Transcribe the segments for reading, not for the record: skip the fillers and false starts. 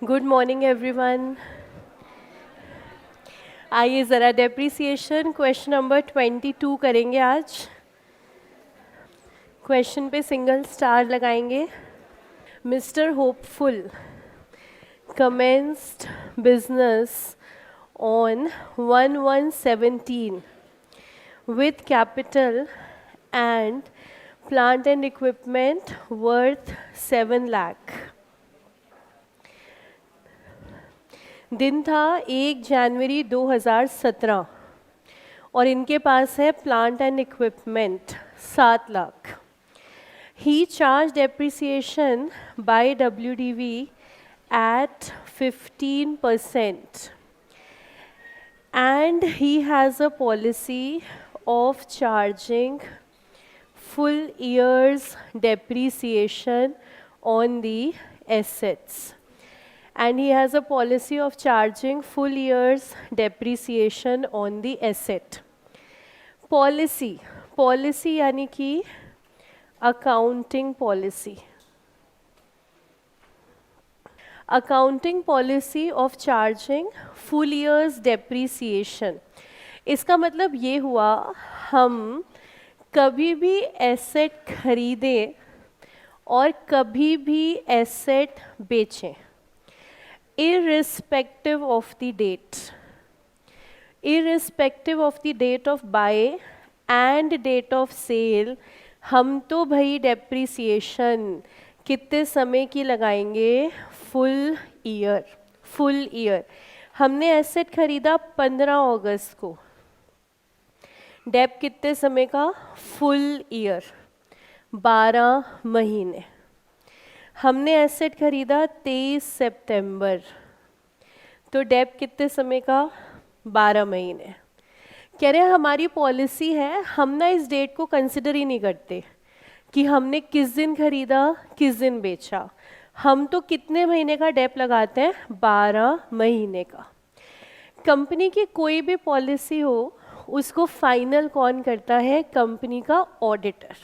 Good morning everyone. आइए ज़रा depreciation question number 22 करेंगे आज। क्वेश्चन पे सिंगल स्टार लगाएंगे। Mister hopeful commenced business on 1/1/17 with capital and plant and equipment worth 7 lakh। दिन था 1 जनवरी 2017 और इनके पास है प्लांट एंड इक्विपमेंट 7 लाख। ही charge depreciation by WDV at 15% and he has a policy of charging full year's depreciation on the assets. And he has a policy of charging full year's depreciation on the asset. Policy यानी कि accounting policy of charging full year's depreciation। इसका मतलब ये हुआ हम कभी भी asset खरीदें और कभी भी एसेट बेचें, irrespective of the date of buy and date of sale, हम तो भाई डेप्रिसिएशन कितने समय की लगाएंगे? Full year. हमने एसेट खरीदा 15 अगस्त को, डेप कितने समय का? फुल ईयर, 12 महीने। हमने एसेट खरीदा 23 सितंबर, तो डेप कितने समय का? 12 महीने। कह रहे हैं हमारी पॉलिसी है, हम ना इस डेट को कंसिडर ही नहीं करते कि हमने किस दिन खरीदा किस दिन बेचा। हम तो कितने महीने का डेप लगाते हैं? 12 महीने का। कंपनी की कोई भी पॉलिसी हो उसको फाइनल कौन करता है? कंपनी का ऑडिटर।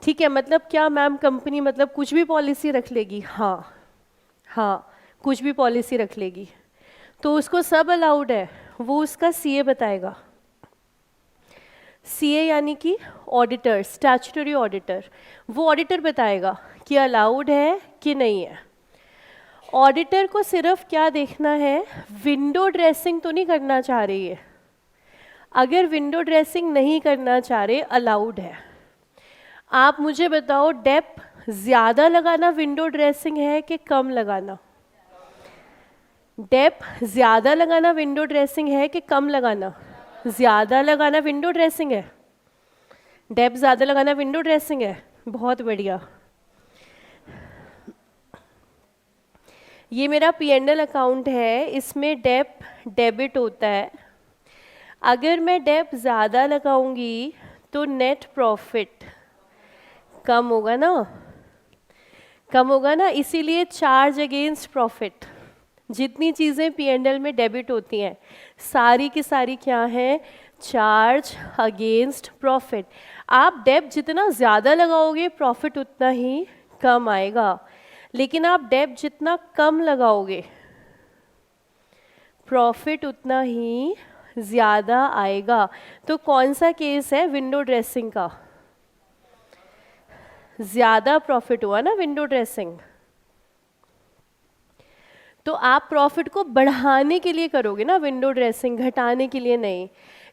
ठीक है, मतलब क्या मैम कंपनी मतलब कुछ भी पॉलिसी रख लेगी? हाँ, कुछ भी पॉलिसी रख लेगी तो उसको सब अलाउड है, वो उसका सीए बताएगा। सीए यानी कि ऑडिटर, स्टैट्यूटरी ऑडिटर, वो ऑडिटर बताएगा कि अलाउड है कि नहीं है। ऑडिटर को सिर्फ क्या देखना है? विंडो ड्रेसिंग तो नहीं करना चाह रही है। अगर विंडो ड्रेसिंग नहीं करना चाह रहे, अलाउड है। आप मुझे बताओ, डेप ज़्यादा लगाना विंडो ड्रेसिंग है कि कम लगाना? डेप ज़्यादा लगाना विंडो ड्रेसिंग है कि कम लगाना? ज़्यादा लगाना विंडो ड्रेसिंग है। डेप ज़्यादा लगाना विंडो ड्रेसिंग है। बहुत बढ़िया। ये मेरा P&L अकाउंट है, इसमें डेप डेबिट होता है। अगर मैं डेप ज़्यादा लगाऊंगी तो नेट प्रॉफिट कम होगा ना, इसीलिए चार्ज अगेंस्ट प्रॉफिट। जितनी चीज़ें P&L में डेबिट होती हैं सारी की सारी क्या हैं? Charge against profit. आप डेप जितना ज़्यादा लगाओगे प्रॉफिट उतना ही कम आएगा, लेकिन आप डेप जितना कम लगाओगे प्रॉफिट उतना ही ज़्यादा आएगा। तो कौन सा केस है विंडो ड्रेसिंग का? ज़्यादा प्रॉफिट हुआ ना विंडो ड्रेसिंग। तो आप प्रॉफिट को बढ़ाने के लिए करोगे ना विंडो ड्रेसिंग, घटाने के लिए नहीं।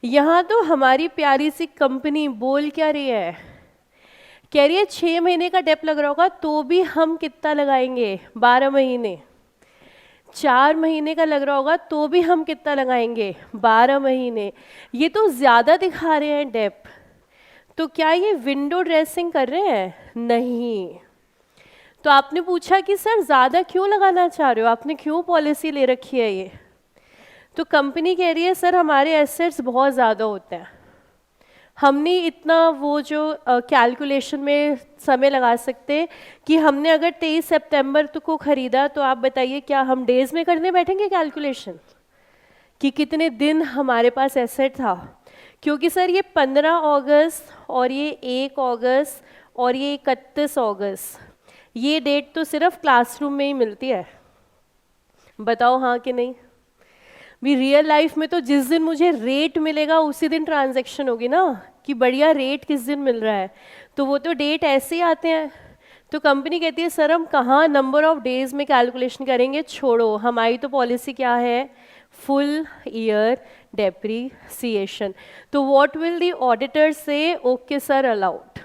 यहाँ तो हमारी प्यारी सी कंपनी बोल क्या रही है? कह रही है 6 महीने का डेप लग रहा होगा तो भी हम कितना लगाएंगे? 12 महीने। 4 महीने का लग रहा होगा तो भी हम कितना लगाएंगे? 12 महीने। ये तो ज़्यादा दिखा रहे हैं डेप, तो क्या ये विंडो ड्रेसिंग कर रहे हैं? नहीं। तो आपने पूछा कि सर ज़्यादा क्यों लगाना चाह रहे हो, आपने क्यों पॉलिसी ले रखी है ये? तो कंपनी कह रही है सर हमारे एसेट्स बहुत ज़्यादा होते हैं, हमने इतना वो जो कैलकुलेशन में समय लगा सकते कि हमने अगर 23 सितंबर को ख़रीदा तो आप बताइए क्या हम डेज़ में करने बैठेंगे कैलकुलेशन कि कितने दिन हमारे पास एसेट था? क्योंकि सर ये 15 अगस्त और ये 1 अगस्त और ये 31 अगस्त, ये डेट तो सिर्फ क्लासरूम में ही मिलती है। बताओ हाँ कि नहीं? भी रियल लाइफ में तो जिस दिन मुझे रेट मिलेगा उसी दिन ट्रांजैक्शन होगी ना, कि बढ़िया रेट किस दिन मिल रहा है, तो वो तो डेट ऐसे ही आते हैं। तो कंपनी कहती है सर हम कहाँ नंबर ऑफ डेज में कैलकुलेशन करेंगे, छोड़ो, हमारी तो पॉलिसी क्या है, फुल ईयर डेप्रीसिएशन। तो व्हाट विल द ऑडिटर से, ओके सर अलाउड,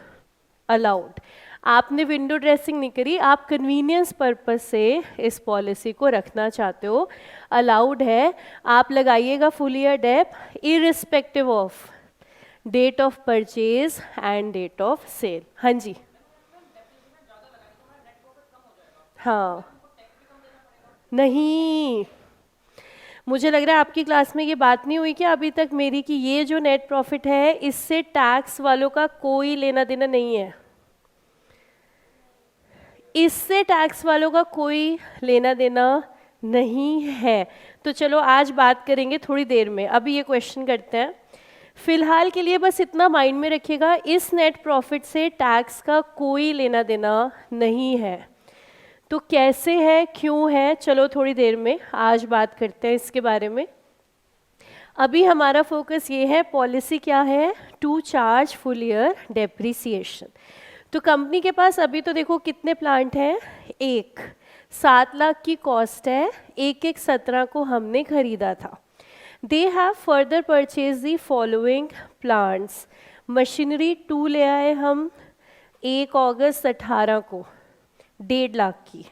अलाउड। आपने विंडो ड्रेसिंग नहीं करी, आप कन्वीनियंस पर्पस से इस पॉलिसी को रखना चाहते हो, अलाउड है। आप लगाइएगा full year dep irrespective of date of purchase and date of sale. हाँ जी, हाँ, नहीं, मुझे लग रहा है आपकी क्लास में ये बात नहीं हुई क्या अभी तक मेरी, कि ये जो नेट प्रॉफिट है इससे टैक्स वालों का कोई लेना देना नहीं है, इससे टैक्स वालों का कोई लेना देना नहीं है। तो चलो आज बात करेंगे थोड़ी देर में, अभी ये क्वेश्चन करते हैं। फिलहाल के लिए बस इतना माइंड में रखिएगा, इस नेट प्रॉफिट से टैक्स का कोई लेना देना नहीं है। तो कैसे है, क्यों है, चलो थोड़ी देर में आज बात करते हैं इसके बारे में। अभी हमारा फोकस ये है पॉलिसी क्या है, to charge full year depreciation. तो कंपनी के पास अभी तो देखो कितने प्लांट हैं, एक, 7 लाख की कॉस्ट है, एक 17 को हमने खरीदा था। They have further purchase the following plants. Machinery 2 ले आए हम 1 अगस्त 18 को 1.5 लाख की।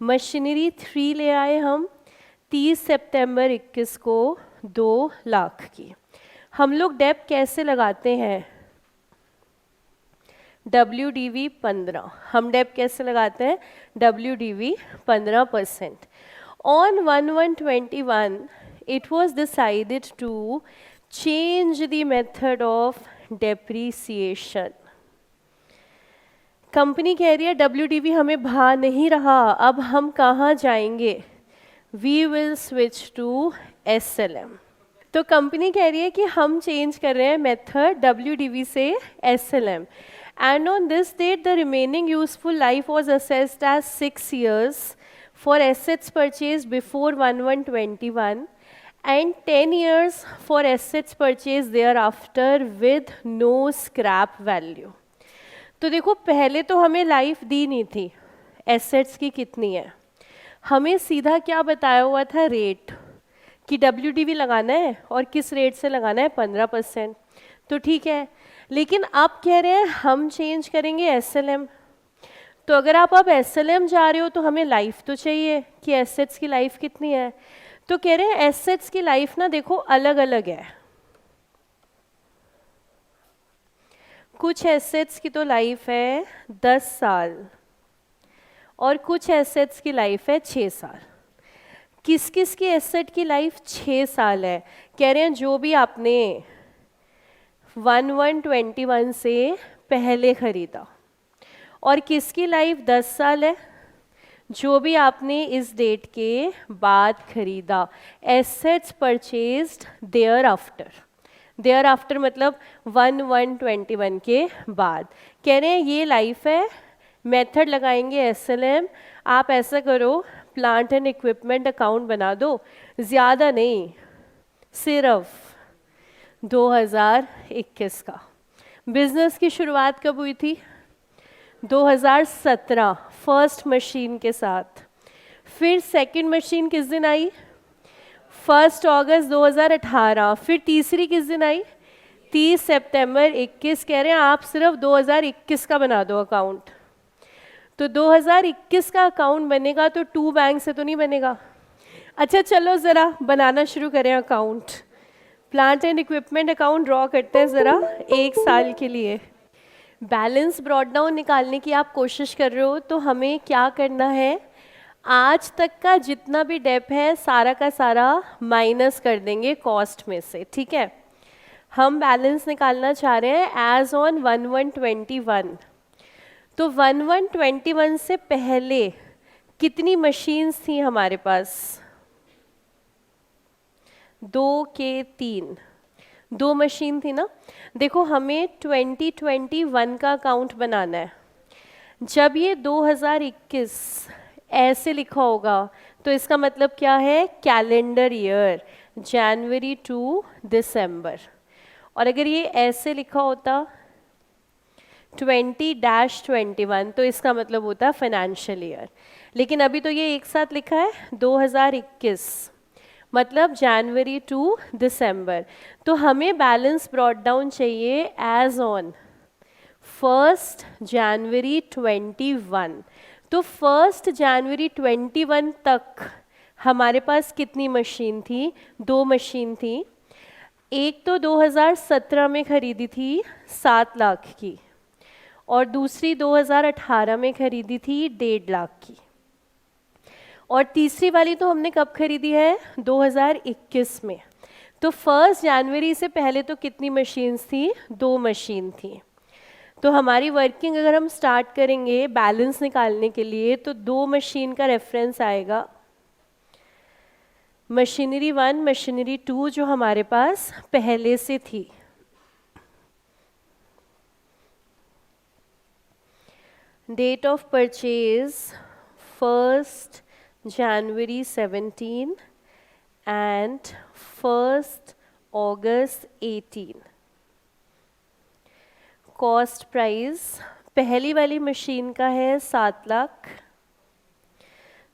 मशीनरी 3 ले आए हम 30 सितंबर 21 को 2 लाख की। हम लोग डेप कैसे लगाते हैं, WDV 15, हम डेप कैसे लगाते हैं, WDV 15%। On 1/1/21 it was decided to change the method of depreciation। Company कह रही है WDV हमें भा नहीं रहा, अब हम कहाँ जाएंगे, we will switch to SLM। तो कंपनी कह रही है कि हम चेंज कर रहे हैं मेथड WDV से SLM, and on this date the remaining useful life was assessed as 6 years for assets purchased before 1/1/21 and 10 years for assets purchased thereafter with no scrap value। तो देखो पहले तो हमें लाइफ दी नहीं थी एसेट्स की कितनी है, हमें सीधा क्या बताया हुआ था, रेट, कि WDV लगाना है और किस रेट से लगाना है, 15%। तो ठीक है, लेकिन आप कह रहे हैं हम चेंज करेंगे SLM। तो अगर आप अब SLM जा रहे हो तो हमें लाइफ तो चाहिए कि एसेट्स की लाइफ कितनी है। तो कह रहे हैं एसेट्स की लाइफ ना देखो अलग अलग है, कुछ एसेट्स की तो लाइफ है 10 साल और कुछ एसेट्स की लाइफ है 6 साल। किस किस की एसेट की लाइफ 6 साल है, कह रहे हैं जो भी आपने 1/1/21 से पहले खरीदा, और किसकी लाइफ 10 साल है, जो भी आपने इस डेट के बाद खरीदा, assets purchased thereafter, thereafter मतलब 1/1/21 के बाद। कह रहे हैं ये लाइफ है, मेथड लगाएंगे SLM। आप ऐसा करो प्लांट एंड इक्विपमेंट अकाउंट बना दो, ज़्यादा नहीं, सिर्फ 2021 का। बिजनेस की शुरुआत कब हुई थी, 2017 फर्स्ट मशीन के साथ। फिर सेकंड मशीन किस दिन आई, 1 अगस्त 2018। फिर तीसरी किस दिन आई, 30 सितंबर 21। कह रहे हैं आप सिर्फ 2021 का बना दो अकाउंट। तो 2021 का अकाउंट बनेगा तो 2 बैंक से तो नहीं बनेगा। अच्छा चलो ज़रा बनाना शुरू करें account, plant and equipment account draw करते हैं ज़रा 1 साल के लिए। बैलेंस ब्रॉट डाउन निकालने की आप कोशिश कर रहे हो, तो हमें क्या करना है, आज तक का जितना भी डेप है सारा का सारा माइनस कर देंगे कॉस्ट में से, ठीक है। हम बैलेंस निकालना चाह रहे हैं एज ऑन 1/1/21। तो 1/1/21 से पहले कितनी मशीन्स थी हमारे पास, 2 के 3, 2 मशीन थी ना। देखो हमें 2021 का अकाउंट बनाना है। जब ये 2021 ऐसे लिखा होगा तो इसका मतलब क्या है, कैलेंडर ईयर, जनवरी टू दिसंबर। और अगर ये ऐसे लिखा होता 20-21 तो इसका मतलब होता फाइनेंशियल ईयर। लेकिन अभी तो ये एक साथ लिखा है 2021, मतलब जनवरी टू दिसंबर। तो हमें बैलेंस ब्रॉट डाउन चाहिए एज ऑन 1 जनवरी 21। तो 1 जनवरी 21 तक हमारे पास कितनी मशीन थी, 2 मशीन थी। एक तो 2017 में खरीदी थी 7 लाख की, और दूसरी 2018 में खरीदी थी 1.5 लाख की, और तीसरी वाली तो हमने कब खरीदी है, 2021 में। तो 1 जनवरी से पहले तो कितनी मशीन्स थी, 2 मशीन थी। तो हमारी वर्किंग अगर हम स्टार्ट करेंगे बैलेंस निकालने के लिए तो 2 मशीन का रेफरेंस आएगा, मशीनरी 1 मशीनरी 2 जो हमारे पास पहले से थी। Date of purchase 1 January 17 and 1 August 18। Cost price पहली वाली मशीन का है 7 लाख,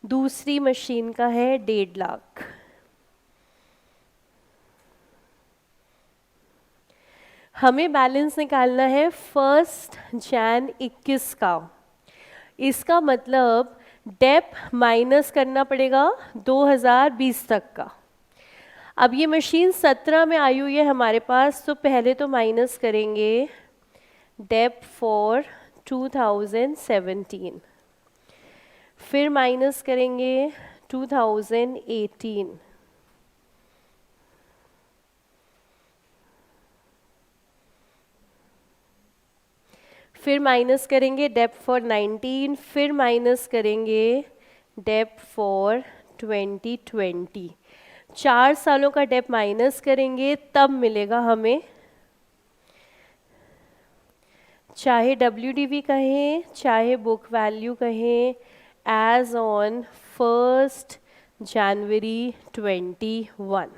दूसरी मशीन का है 1.5 लाख। हमें बैलेंस निकालना है 1 जन 21 का। इसका मतलब डेप माइनस करना पड़ेगा 2020 तक का। अब ये मशीन 17 में आई हुई है हमारे पास, तो पहले तो माइनस करेंगे डेप फॉर 2017, फिर माइनस करेंगे 2018, फिर माइनस करेंगे डेप फॉर 19, फिर माइनस करेंगे डेप फॉर 2020। 4 सालों का डेप माइनस करेंगे तब मिलेगा हमें, चाहे WDV कहें चाहे बुक वैल्यू कहें, एज ऑन 1 जनवरी 21।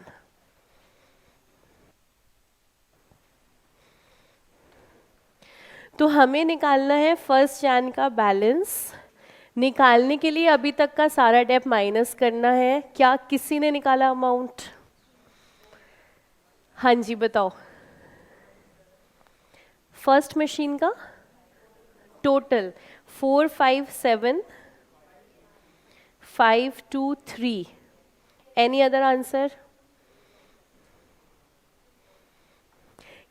तो हमें निकालना है 1 जन का बैलेंस। निकालने के लिए अभी तक का सारा डेप माइनस करना है। क्या किसी ने निकाला अमाउंट? हाँ जी बताओ। फर्स्ट मशीन का टोटल 457,523। Any other answer?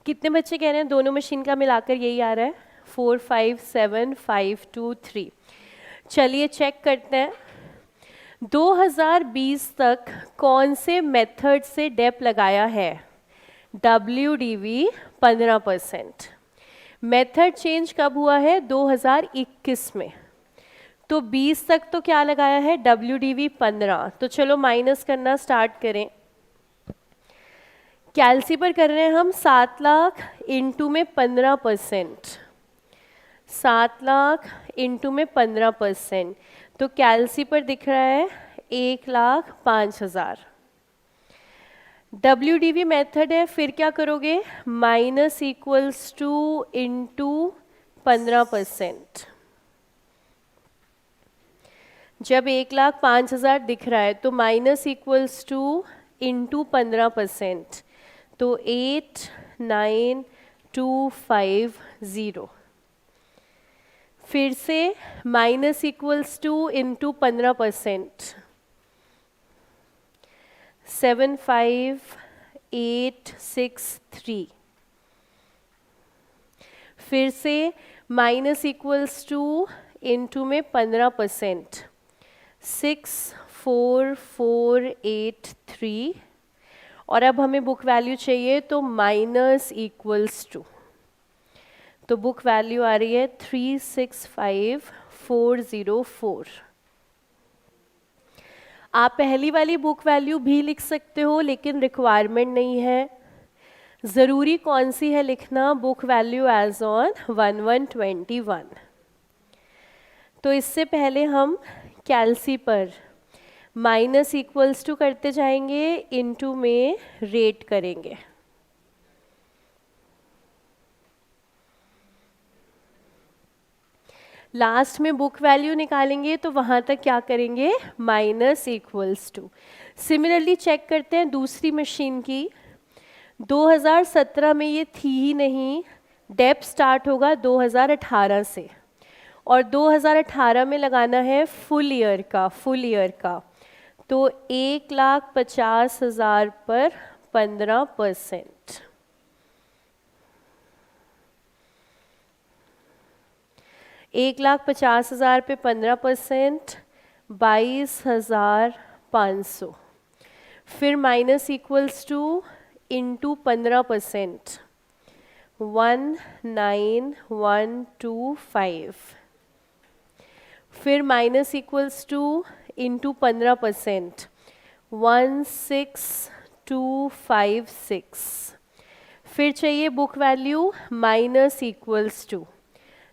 कितने बच्चे कह रहे हैं दोनों मशीन का मिलाकर यही आ रहा है 457,523। चलिए चेक करते हैं 2020 तक कौन से मेथड से डेप लगाया है। WDV 15%। मेथड चेंज कब हुआ है? 2021 में। तो 20 तक तो क्या लगाया है? WDV 15। तो चलो माइनस करना स्टार्ट करें। कैलसी पर कर रहे हैं हम 7 लाख इंटू में 15%, 7 लाख इंटू में 15%, तो कैलसी पर दिख रहा है 1,05,000। WDV मेथड है, फिर क्या करोगे? Minus equals two into 15%। जब 1,05,000 दिख रहा है तो माइनस इक्वल्स टू इंटू 15%, तो 8,9,250। फिर से माइनस इक्वल्स टू इंटू 15%, 7,5,863। फिर से माइनस इक्वल्स टू इंटू में 15%, 6,4,483। और अब हमें बुक वैल्यू चाहिए तो माइनस इक्वल्स टू, तो बुक वैल्यू आ रही है 365,404। आप पहली वाली बुक वैल्यू भी लिख सकते हो, लेकिन रिक्वायरमेंट नहीं है। ज़रूरी कौन सी है लिखना? Book value as on 1121। तो इससे पहले हम कैल्सी पर माइनस इक्वल्स टू करते जाएंगे, इनटू में रेट करेंगे। लास्ट में बुक वैल्यू निकालेंगे तो वहाँ तक क्या करेंगे, minus equals to. Similarly check करते हैं दूसरी मशीन की। 2017 में ये थी ही नहीं, डेप स्टार्ट होगा 2018 से, और 2018 में लगाना है फुल ईयर का। तो 1,50,000 पर 15%, 1,50,000 पे 15%, 22,500, फिर माइनस इक्वल्स टू इंटू 15%, 19,125, फिर माइनस इक्वल्स टू इंटू 15%, 16,256, फिर चाहिए book value minus equals to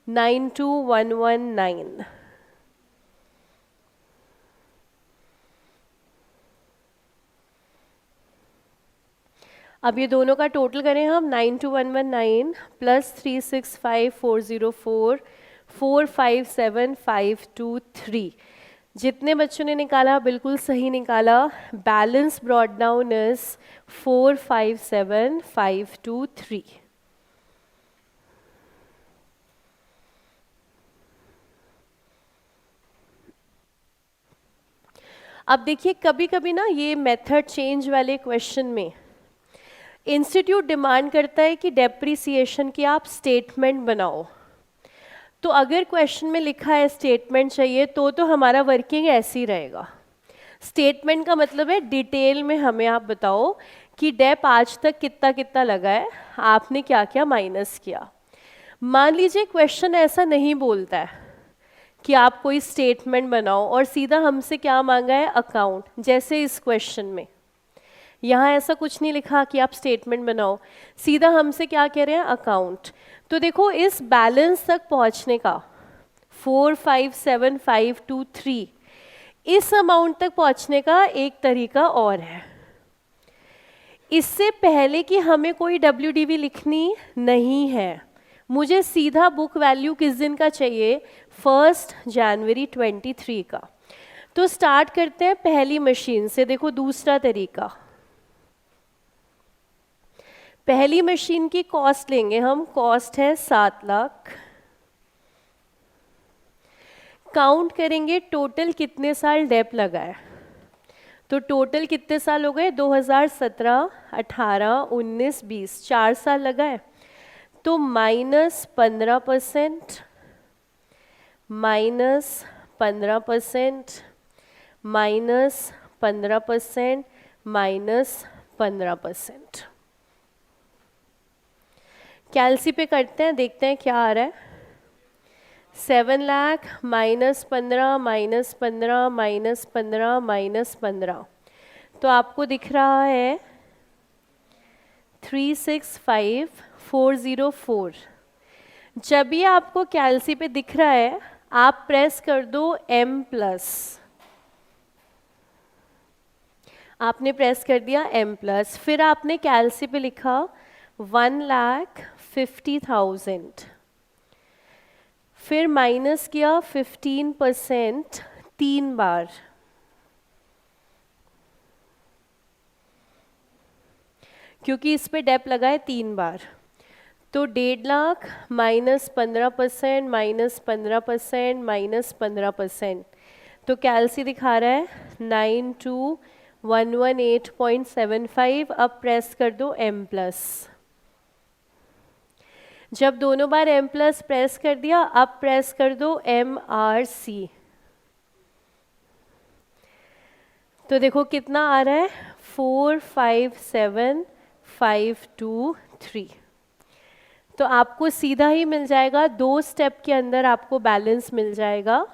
92,119। अब ये दोनों का टोटल करें हम, 92,119 प्लस 365,404 457,523। जितने बच्चों ने निकाला बिल्कुल सही निकाला। Balance brought down is 457,523। अब देखिए कभी कभी ना ये मेथड चेंज वाले क्वेश्चन में इंस्टीट्यूट डिमांड करता है कि डेप्रिसिएशन की आप स्टेटमेंट बनाओ। तो अगर क्वेश्चन में लिखा है स्टेटमेंट चाहिए तो हमारा वर्किंग ऐसे ही रहेगा। स्टेटमेंट का मतलब है डिटेल में हमें आप बताओ कि डेप आज तक कितना कितना लगा है, आपने क्या क्या माइनस किया। मान लीजिए क्वेश्चन ऐसा नहीं बोलता है कि आप कोई स्टेटमेंट बनाओ और सीधा हमसे क्या मांगा है, अकाउंट। जैसे इस क्वेश्चन में यहाँ ऐसा कुछ नहीं लिखा कि आप स्टेटमेंट बनाओ, सीधा हमसे क्या कह रहे हैं, अकाउंट। तो देखो इस बैलेंस तक पहुँचने का 457,523, इस अमाउंट तक पहुँचने का एक तरीका और है। इससे पहले कि हमें कोई WDV लिखनी नहीं है, मुझे सीधा बुक वैल्यू किस दिन का चाहिए, 1 जनवरी 23 का। तो स्टार्ट करते हैं पहली मशीन से। देखो दूसरा तरीका, पहली मशीन की कॉस्ट लेंगे हम, कॉस्ट है 7 लाख। काउंट करेंगे टोटल कितने साल डेप लगा है, तो टोटल कितने साल हो गए, 2017, 18, 19, 20, 4 साल लगा है। तो माइनस 15%, माइनस 15%, माइनस 15%, माइनस 15%। कैल्सी पे करते हैं, देखते हैं क्या आ रहा है। 7 lakh minus 15 minus 15 minus 15 minus 15, तो आपको दिख रहा है 365,404। जब ये आपको कैल्सी पे दिख रहा है आप प्रेस कर दो M+, आपने प्रेस कर दिया M+, फिर आपने कैल्सी पे लिखा 1,50,000, फिर माइनस किया 15% 3 बार, क्योंकि इस पे डेप लगा है 3 बार। तो 1.5 लाख माइनस 15% माइनस 15% माइनस 15%, तो कैल्सी दिखा रहा है 92,118.75। अब प्रेस कर दो M+, जब दोनों बार M+ प्रेस कर दिया, अब प्रेस कर दो MRC। तो देखो कितना आ रहा है, 457,523। तो आपको सीधा ही मिल जाएगा, 2 स्टेप के अंदर आपको बैलेंस मिल जाएगा।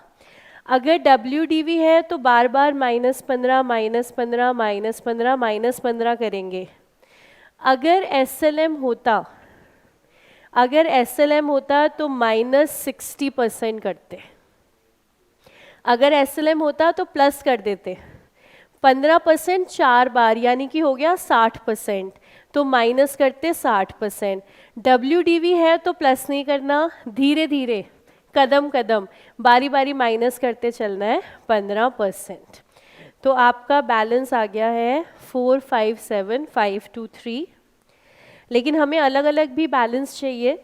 अगर WDV है तो बार बार -15 -15 -15 -15 करेंगे। अगर SLM होता तो -60% करते। अगर SLM होता तो प्लस कर देते, 15% 4 बार यानी कि हो गया 60%, तो माइनस करते 60%। WDV है तो प्लस नहीं करना, धीरे धीरे कदम कदम बारी बारी माइनस करते चलना है 15%। तो आपका बैलेंस आ गया है 457523। लेकिन हमें अलग अलग भी बैलेंस चाहिए,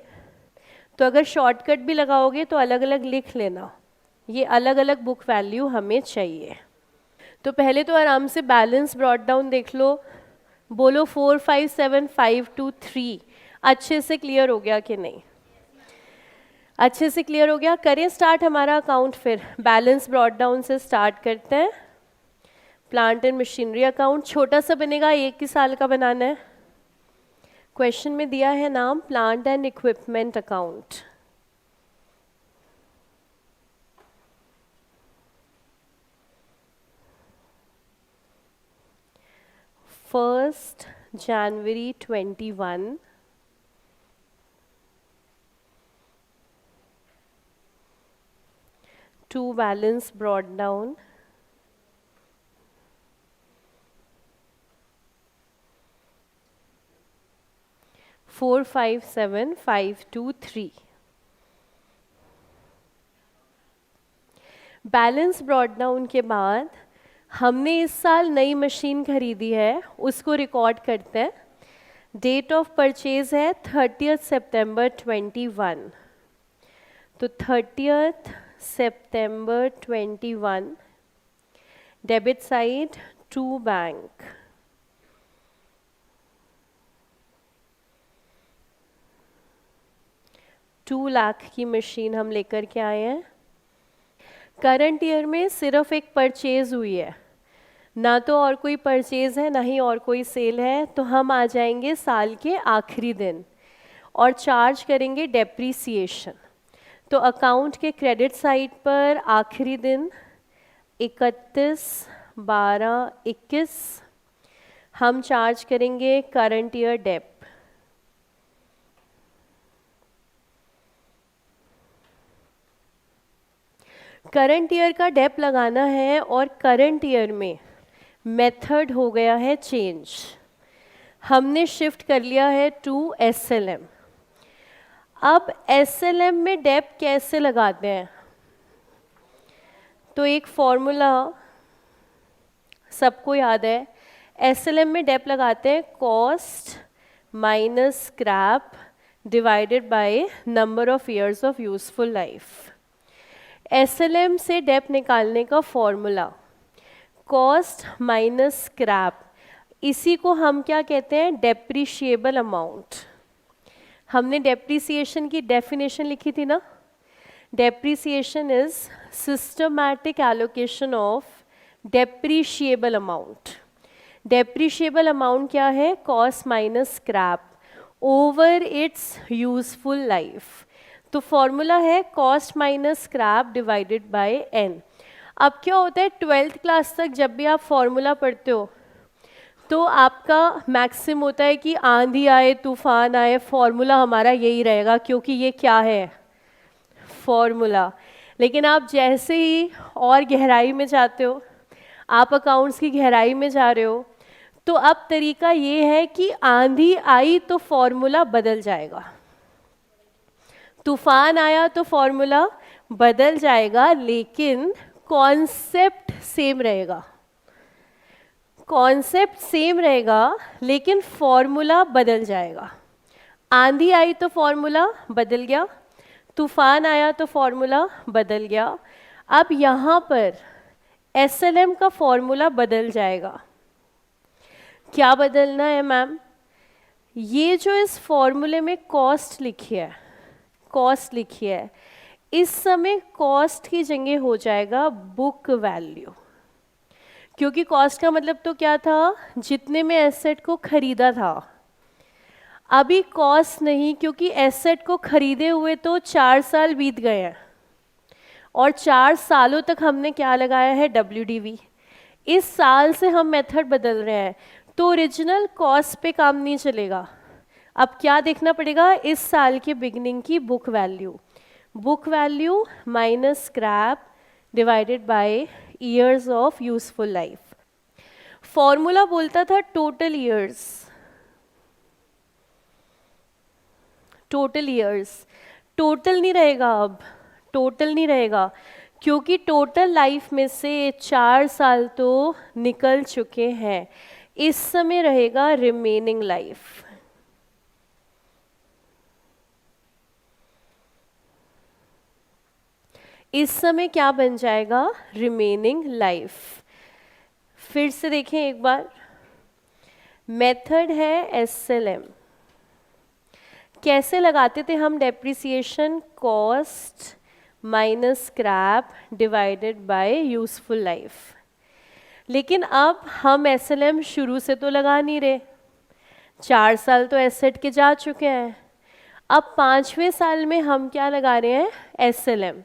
तो अगर शॉर्टकट भी लगाओगे तो अलग अलग लिख लेना, ये अलग अलग बुक वैल्यू हमें चाहिए। तो पहले तो आराम से बैलेंस ब्रॉट डाउन देख लो, बोलो 457523 अच्छे से क्लियर हो गया कि नहीं? अच्छे से क्लियर हो गया। करें स्टार्ट हमारा अकाउंट, फिर बैलेंस ब्रॉट डाउन से स्टार्ट करते हैं। प्लांट एंड मशीनरी अकाउंट छोटा सा बनेगा, 1 साल का बनाना है। क्वेश्चन में दिया है नाम plant and equipment account. First January 21 to balance brought down 457523। Balance brought down के बाद हमने इस साल नई मशीन खरीदी है, उसको रिकॉर्ड करते हैं। डेट ऑफ परचेज है 30 सितंबर 21, तो 30 सितंबर 21। Debit side to bank, ₹2 lakh की मशीन हम लेकर के आए हैं। करंट ईयर में सिर्फ एक परचेज हुई है, ना तो और कोई परचेज है ना ही और कोई सेल है, तो हम आ जाएंगे साल के आखिरी दिन और चार्ज करेंगे डेप्रीसिएशन। तो अकाउंट के क्रेडिट साइड पर आखिरी दिन 31/12/21 हम चार्ज करेंगे current year dep. Current year का डेप लगाना है और करंट ईयर में मेथड हो गया है चेंज, हमने शिफ्ट कर लिया है टू SLM। अब SLM में डेप कैसे लगाते हैं? तो एक फॉर्मूला सबको याद है, SLM में डेप लगाते हैं cost minus scrap divided by number of years of useful life. SLM से डेप निकालने का फॉर्मूला कॉस्ट माइनस स्क्रैप, इसी को हम क्या कहते हैं? Depreciable amount. हमने डेप्रिसिएशन की डेफिनेशन लिखी थी ना, depreciation is systematic allocation of depreciable amount. Depreciable amount क्या है? Cost minus scrap over it's useful life. तो फॉर्मूला है cost minus scrap divided bye n। अब क्या होता है, 12th क्लास तक जब भी आप फॉर्मूला पढ़ते हो तो आपका मैक्सिम होता है कि आंधी आए तूफान आए फॉर्मूला हमारा यही रहेगा, क्योंकि ये क्या है? फॉर्मूला। लेकिन आप जैसे ही और गहराई में जाते हो, आप अकाउंट्स की गहराई में जा रहे हो, तो अब तरीका ये है कि आंधी आई तो फॉर्मूला बदल जाएगा, तूफान आया तो फॉर्मूला बदल जाएगा, लेकिन कॉन्सेप्ट सेम रहेगा। कॉन्सेप्ट सेम रहेगा लेकिन फॉर्मूला बदल जाएगा। आंधी आई तो फॉर्मूला बदल गया, तूफान आया तो फॉर्मूला बदल गया। अब यहाँ पर SLM का फॉर्मूला बदल जाएगा। क्या बदलना है मैम? ये जो इस फॉर्मूले में कॉस्ट लिखी है, कॉस्ट लिखी है, इस समय कॉस्ट की जगह हो जाएगा बुक वैल्यू, क्योंकि कॉस्ट का मतलब तो क्या था? जितने में एसेट को खरीदा था। अभी कॉस्ट नहीं, क्योंकि एसेट को खरीदे हुए तो 4 साल बीत गए हैं और 4 सालों तक हमने क्या लगाया है? WDV। इस साल से हम मेथड बदल रहे हैं, तो ओरिजिनल कॉस्ट पे काम नहीं चलेगा। अब क्या देखना पड़ेगा? इस साल के बिगनिंग की book value. Book value minus scrap divided bye years of useful life. Formula बोलता था total years, total years, total नहीं रहेगा अब, टोटल नहीं रहेगा, क्योंकि टोटल लाइफ में से 4 साल तो निकल चुके हैं। इस समय रहेगा रिमेनिंग लाइफ। इस समय क्या बन जाएगा? Remaining life. फिर से देखें एक बार, मेथड है एसएलएम। कैसे लगाते थे हम depreciation? Cost minus scrap divided bye useful life. लेकिन अब हम एसएलएम शुरू से तो लगा नहीं रहे, 4 साल तो एसेट के जा चुके हैं। अब 5वें साल में हम क्या लगा रहे हैं? एसएलएम।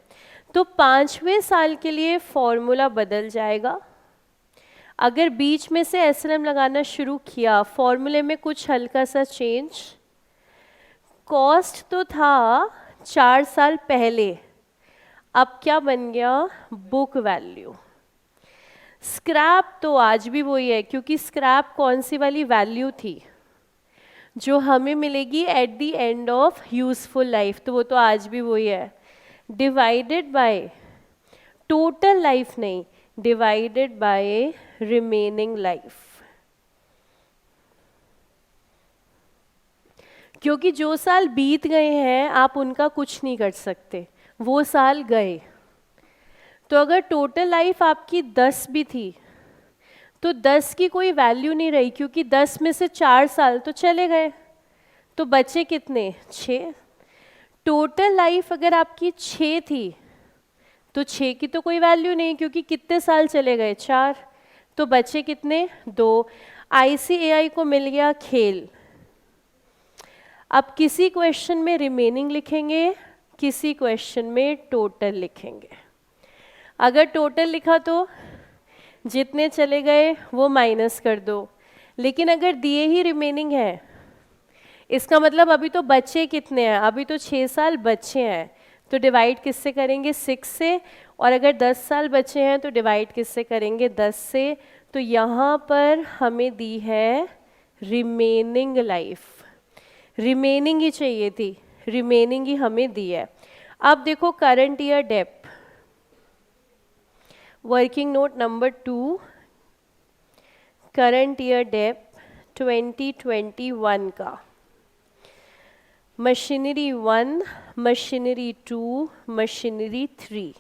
तो 5वें साल के लिए फॉर्मूला बदल जाएगा। अगर बीच में से एसएलएम लगाना शुरू किया, फॉर्मूले में कुछ हल्का सा चेंज, कॉस्ट तो था 4 साल पहले, अब क्या बन गया? Book value. स्क्रैप तो आज भी वही है, क्योंकि स्क्रैप कौन सी वाली वैल्यू थी जो हमें मिलेगी eight the end of useful life, तो वो तो आज भी वही है, डिवाइडेड बाय टोटल लाइफ नहीं, डिवाइडेड बाय रिमेनिंग लाइफ। क्योंकि जो साल बीत गए हैं आप उनका कुछ नहीं कर सकते, वो साल गए। तो अगर टोटल लाइफ आपकी 10 भी थी तो 10 की कोई वैल्यू नहीं रही, क्योंकि 10 में से 4 साल तो चले गए, तो बचे कितने? 6। टोटल लाइफ अगर आपकी 6 थी तो 6 की तो कोई वैल्यू नहीं, क्योंकि कितने साल चले गए? 4। तो बचे कितने? 2। आईसीएआई को मिल गया खेल। अब किसी क्वेश्चन में रिमेनिंग लिखेंगे, किसी क्वेश्चन में टोटल लिखेंगे। अगर टोटल लिखा तो जितने चले गए वो माइनस कर दो, लेकिन अगर दिए ही रिमेनिंग है, इसका मतलब अभी तो बचे कितने हैं? अभी तो 6 साल बचे हैं, तो डिवाइड किससे करेंगे? 6 से। और अगर 10 साल बचे हैं तो डिवाइड किससे करेंगे? 10 से। तो यहाँ पर हमें दी है रिमेनिंग लाइफ, रिमेनिंग ही चाहिए थी, रिमेनिंग ही हमें दी है। अब देखो current year dep, working note number 2, current year dep 2021 का, machinery 1, machinery 2, machinery 3।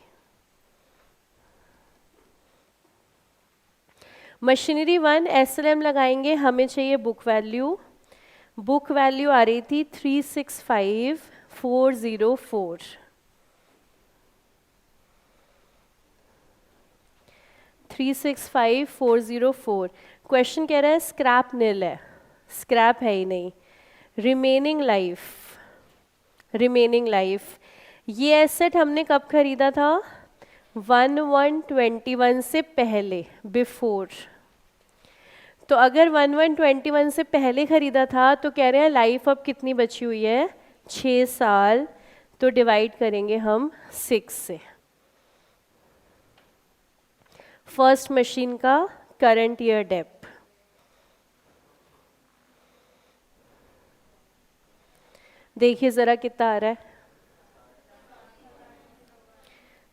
Machinery 1 SLM लगाएंगे, हमें चाहिए बुक वैल्यू। बुक वैल्यू आ रही थी 365404। 365404। क्वेश्चन कह रहा है स्क्रैप निल है, स्क्रैप है ही नहीं। रिमेनिंग लाइफ, रिमेनिंग लाइफ, ये एसेट हमने कब खरीदा था? 1121 से पहले, बिफोर। तो अगर 1121 से पहले खरीदा था तो कह रहे हैं लाइफ अब कितनी बची हुई है? 6 साल। तो डिवाइड करेंगे हम 6 से। फर्स्ट मशीन का करंट ईयर डेप, देखिए ज़रा कितना आ रहा है?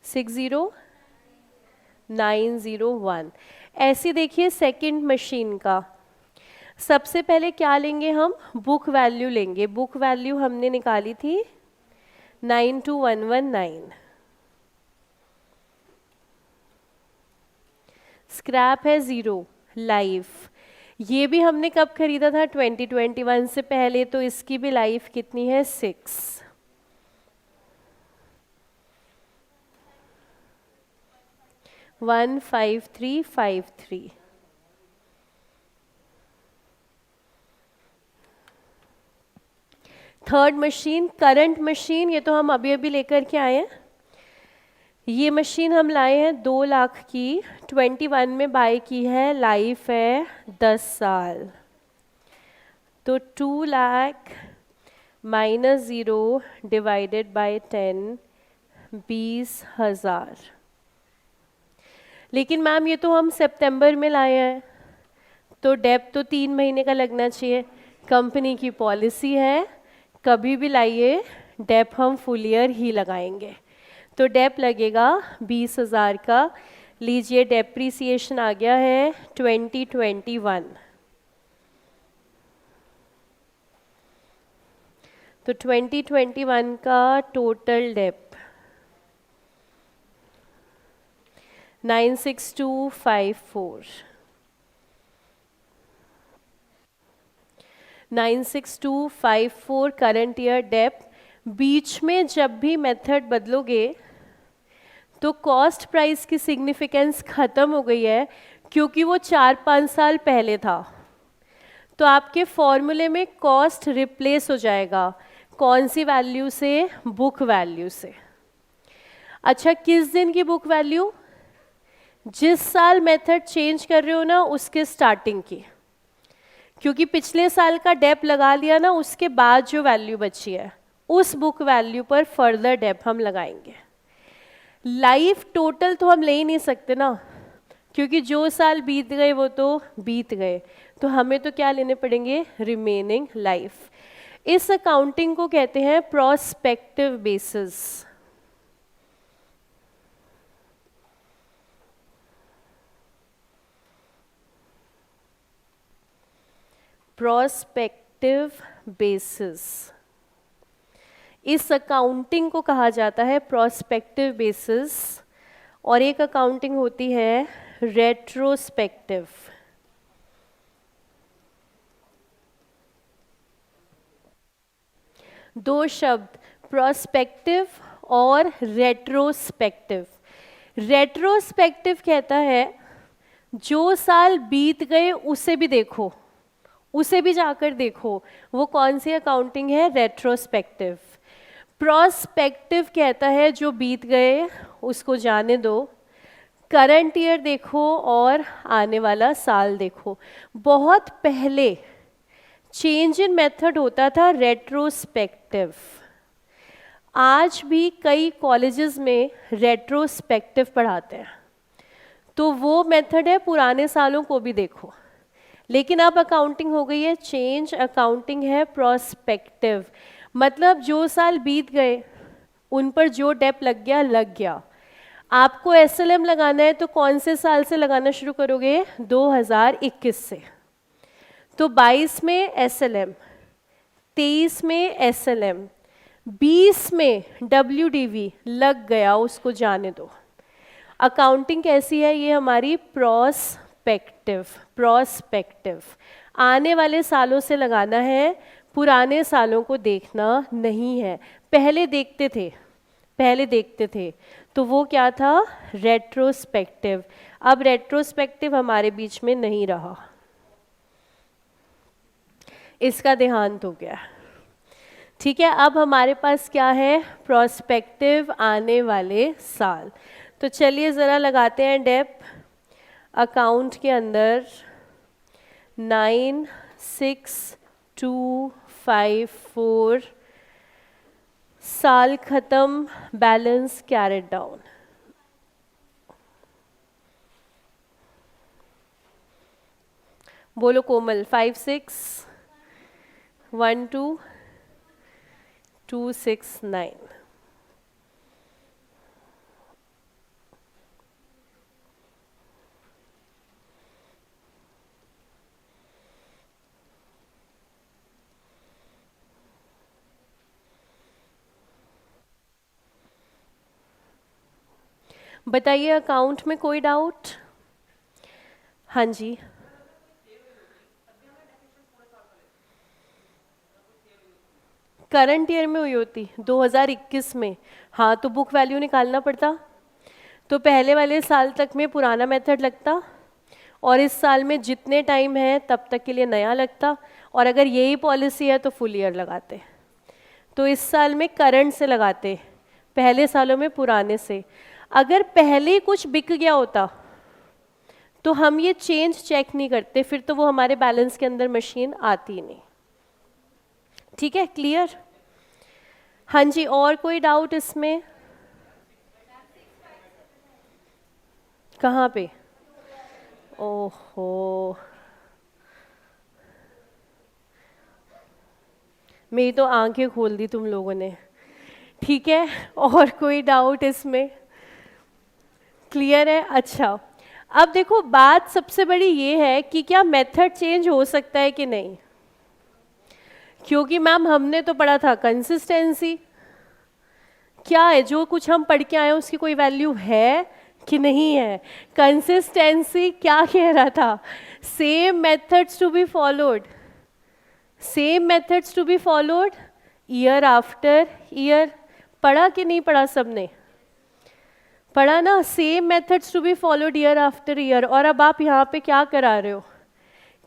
60901। ऐसे देखिए सेकंड मशीन का, सबसे पहले क्या लेंगे हम? बुक वैल्यू लेंगे। बुक वैल्यू हमने निकाली थी 92119। स्क्रैप है 0, लाइफ ये भी हमने कब खरीदा था? 2021 से पहले, तो इसकी भी लाइफ कितनी है? 6। One 5353। Third machine current machine, ये तो हम अभी अभी लेकर के आए हैं। ये मशीन हम लाए हैं 2 लाख की, 21 में बाय की है, लाइफ है 10 साल। तो 2 लाख माइनस 0 डिवाइडेड बाय 10, 20,000। लेकिन मैम ये तो हम सितंबर में लाए हैं, तो डेप तो 3 महीने का लगना चाहिए। कंपनी की पॉलिसी है, कभी भी लाइए डेप हम फुल ईयर ही लगाएंगे। तो डेप लगेगा 20,000 का। लीजिए डेप्रीसिएशन आ गया है 2021। तो 2021 का total dep 96254। 96254 current year dep. बीच में जब भी मेथड बदलोगे तो कॉस्ट प्राइस की सिग्निफिकेंस ख़त्म हो गई है, क्योंकि वो 4-5 साल पहले था। तो आपके फॉर्मूले में कॉस्ट रिप्लेस हो जाएगा। कौन सी वैल्यू से? बुक वैल्यू से। अच्छा, किस दिन की बुक वैल्यू? जिस साल मेथड चेंज कर रहे हो ना, उसके स्टार्टिंग की। क्योंकि पिछले साल का डेप लगा लिया ना, उसके बाद जो वैल्यू बची है उस बुक वैल्यू पर फर्दर डेप हम लगाएंगे। लाइफ टोटल तो हम ले ही नहीं सकते ना, क्योंकि जो साल बीत गए वो तो बीत गए। तो हमें तो क्या लेने पड़ेंगे? Remaining life. इस अकाउंटिंग को कहते हैं प्रोस्पेक्टिव बेसिस। प्रोस्पेक्टिव बेसिस, इस अकाउंटिंग को कहा जाता है प्रोस्पेक्टिव बेसिस। और एक अकाउंटिंग होती है रेट्रोस्पेक्टिव। दो शब्द, प्रोस्पेक्टिव और रेट्रोस्पेक्टिव। रेट्रोस्पेक्टिव कहता है जो साल बीत गए उसे भी देखो, उसे भी जाकर देखो। वो कौन सी अकाउंटिंग है? रेट्रोस्पेक्टिव। प्रोस्पेक्टिव कहता है जो बीत गए उसको जाने दो, करंट ईयर देखो और आने वाला साल देखो। बहुत पहले चेंज इन मेथड होता था रेट्रोस्पेक्टिव। आज भी कई कॉलेजेस में रेट्रोस्पेक्टिव पढ़ाते हैं, तो वो मेथड है पुराने सालों को भी देखो। लेकिन अब अकाउंटिंग हो गई है चेंज, अकाउंटिंग है प्रोस्पेक्टिव। मतलब जो साल बीत गए उन पर जो डेप लग गया लग गया। आपको एसएलएम लगाना है तो कौन से साल से लगाना शुरू करोगे? 2021 से। तो 22 में एसएलएम, 23 में एसएलएम, 20 में डब्ल्यूडीवी लग गया, उसको जाने दो। अकाउंटिंग कैसी है? ये हमारी प्रोस्पेक्टिव। प्रोस्पेक्टिव आने वाले सालों से लगाना है, पुराने सालों को देखना नहीं है। पहले देखते थे, पहले देखते थे, तो वो क्या था? रेट्रोस्पेक्टिव। अब रेट्रोस्पेक्टिव हमारे बीच में नहीं रहा, इसका देहांत हो गया। ठीक है, अब हमारे पास क्या है? प्रोस्पेक्टिव आने वाले साल। तो चलिए ज़रा लगाते हैं डेप अकाउंट के अंदर 96254, साल खत्म, बैलेंस कैरेट डाउन। बोलो कोमल। 561269। बताइए अकाउंट में कोई डाउट? हाँ जी, करंट ईयर में हुई होती 2021 में। हाँ, तो बुक वैल्यू निकालना पड़ता, तो पहले वाले साल तक में पुराना मेथड लगता और इस साल में जितने टाइम है तब तक के लिए नया लगता। और अगर यही पॉलिसी है तो फुल ईयर लगाते। तो इस साल में करंट से लगाते, पहले सालों में पुराने से। अगर पहले कुछ बिक गया होता तो हम ये चेंज चेक नहीं करते, फिर तो वो हमारे बैलेंस के अंदर मशीन आती ही नहीं। ठीक है, क्लियर? हाँ जी, और कोई डाउट इसमें? कहाँ पे? ओहो, मेरी तो आंखें खोल दी तुम लोगों ने। ठीक है, और कोई डाउट इसमें? क्लियर है? अच्छा, अब देखो बात सबसे बड़ी ये है कि क्या मेथड चेंज हो सकता है कि नहीं, क्योंकि मैम हमने तो पढ़ा था कंसिस्टेंसी। क्या है, जो कुछ हम पढ़ के आए हैं उसकी कोई वैल्यू है कि नहीं है? कंसिस्टेंसी क्या कह रहा था? Same methods to be followed, same methods to be followed year after year. पढ़ा कि नहीं पढ़ा? सबने पढ़ा ना? Same methods to be followed year after year. और अब आप यहाँ पे क्या करा रहे हो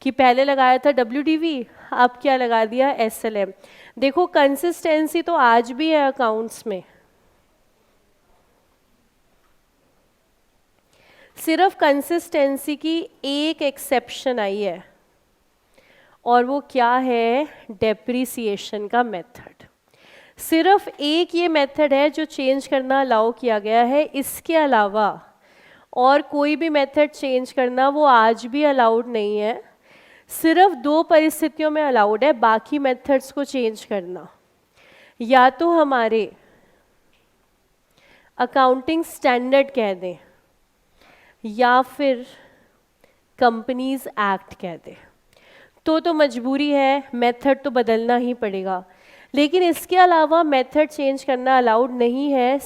कि पहले लगाया था WDV, अब क्या लगा दिया? SLM। देखो कंसिस्टेंसी तो आज भी है अकाउंट्स में, सिर्फ कंसिस्टेंसी की एक एक्सेप्शन आई है, और वो क्या है? डेप्रिसिएशन का मेथड। सिर्फ एक ये मेथड है जो चेंज करना अलाउ किया गया है, इसके अलावा और कोई भी मेथड चेंज करना वो आज भी अलाउड नहीं है। सिर्फ 2 परिस्थितियों में अलाउड है बाकी मेथड्स को चेंज करना, या तो हमारे अकाउंटिंग स्टैंडर्ड कह दें या फिर कंपनीज एक्ट कह दें, तो मजबूरी है, मेथड तो बदलना ही पड़ेगा। लेकिन इसके अलावा मेथड चेंज करना अलाउड नहीं है।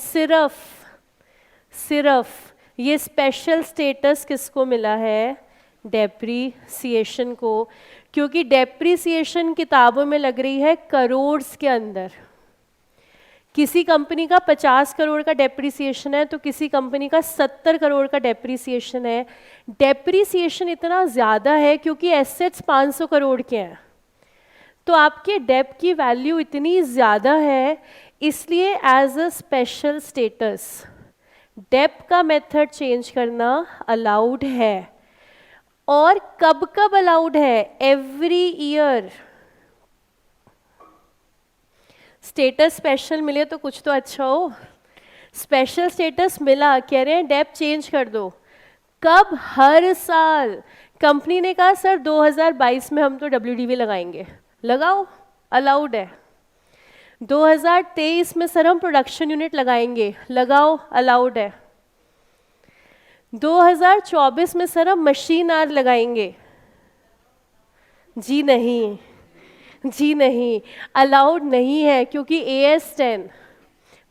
सिर्फ ये स्पेशल स्टेटस किसको मिला है? डेप्रिसिएशन को, क्योंकि डेप्रिसिएशन किताबों में लग रही है करोड़्स के अंदर। किसी कंपनी का 50 करोड़ का डेप्रिसिएशन है तो किसी कंपनी का 70 करोड़ का डेप्रिसिएशन है। डेप्रिसिएशन इतना ज़्यादा है क्योंकि एसेट्स 500 करोड़ के हैं, तो आपके डेप की वैल्यू इतनी ज़्यादा है, इसलिए as a special status dep का मेथड चेंज करना अलाउड है। और कब कब अलाउड है? Every year. स्टेटस स्पेशल मिले तो कुछ तो अच्छा हो। स्पेशल स्टेटस मिला, कह रहे हैं डेप चेंज कर दो। कब? हर साल। कंपनी ने कहा सर 2022 में हम तो WDV लगाएंगे, लगाओ, अलाउड है। 2023 में सर हम प्रोडक्शन यूनिट लगाएंगे, लगाओ, अलाउड है। 2024 में सर हम मशीन आर लगाएंगे, जी नहीं, जी नहीं, अलाउड नहीं है, क्योंकि AS10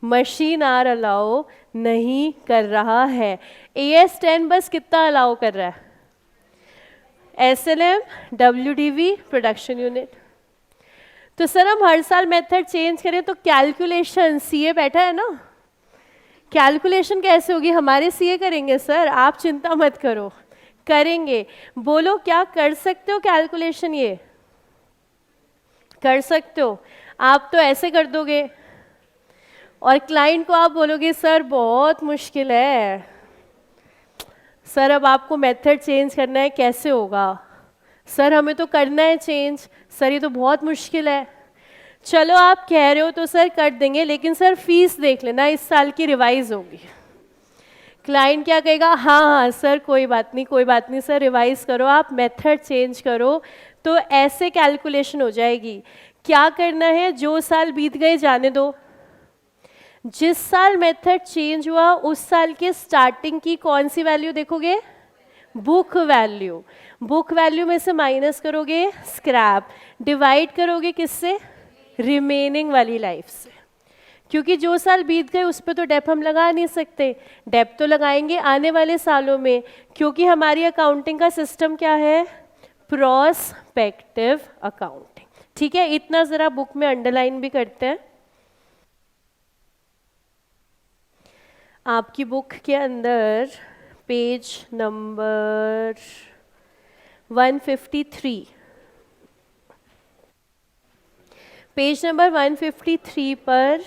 मशीन आर अलाउ नहीं कर रहा है। AS10 बस कितना अलाउ कर रहा है? SLM, WDV, production unit. तो सर हम हर साल मेथड चेंज करें तो कैलकुलेशन, CA बैठा है ना, कैलकुलेशन कैसे होगी? हमारे CA करेंगे सर, आप चिंता मत करो, करेंगे। बोलो क्या कर सकते हो कैलकुलेशन? ये कर सकते हो। आप तो ऐसे कर दोगे और क्लाइंट को आप बोलोगे सर बहुत मुश्किल है, सर अब आपको मेथड चेंज करना है, कैसे होगा? सर हमें तो करना है चेंज, सर ये तो बहुत मुश्किल है। चलो आप कह रहे हो तो सर कर देंगे, लेकिन सर फीस देख लेना, इस साल की रिवाइज होगी। क्लाइंट क्या कहेगा? हाँ हाँ सर कोई बात नहीं, कोई बात नहीं सर, रिवाइज करो, आप मेथड चेंज करो। तो ऐसे कैलकुलेशन हो जाएगी। क्या करना है? जो साल बीत गए जाने दो, जिस साल मेथड चेंज हुआ उस साल के स्टार्टिंग की कौन सी वैल्यू देखोगे? Book value. बुक वैल्यू में से माइनस करोगे स्क्रैप, डिवाइड करोगे किससे? रिमेनिंग वाली लाइफ से, क्योंकि जो साल बीत गए उस पर तो डेप हम लगा नहीं सकते, डेप तो लगाएंगे आने वाले सालों में, क्योंकि हमारी अकाउंटिंग का सिस्टम क्या है? Prospective accounting. ठीक है, इतना ज़रा बुक में अंडरलाइन भी करते हैं। आपकी बुक के अंदर पेज नंबर 153, पेज नंबर 153 पर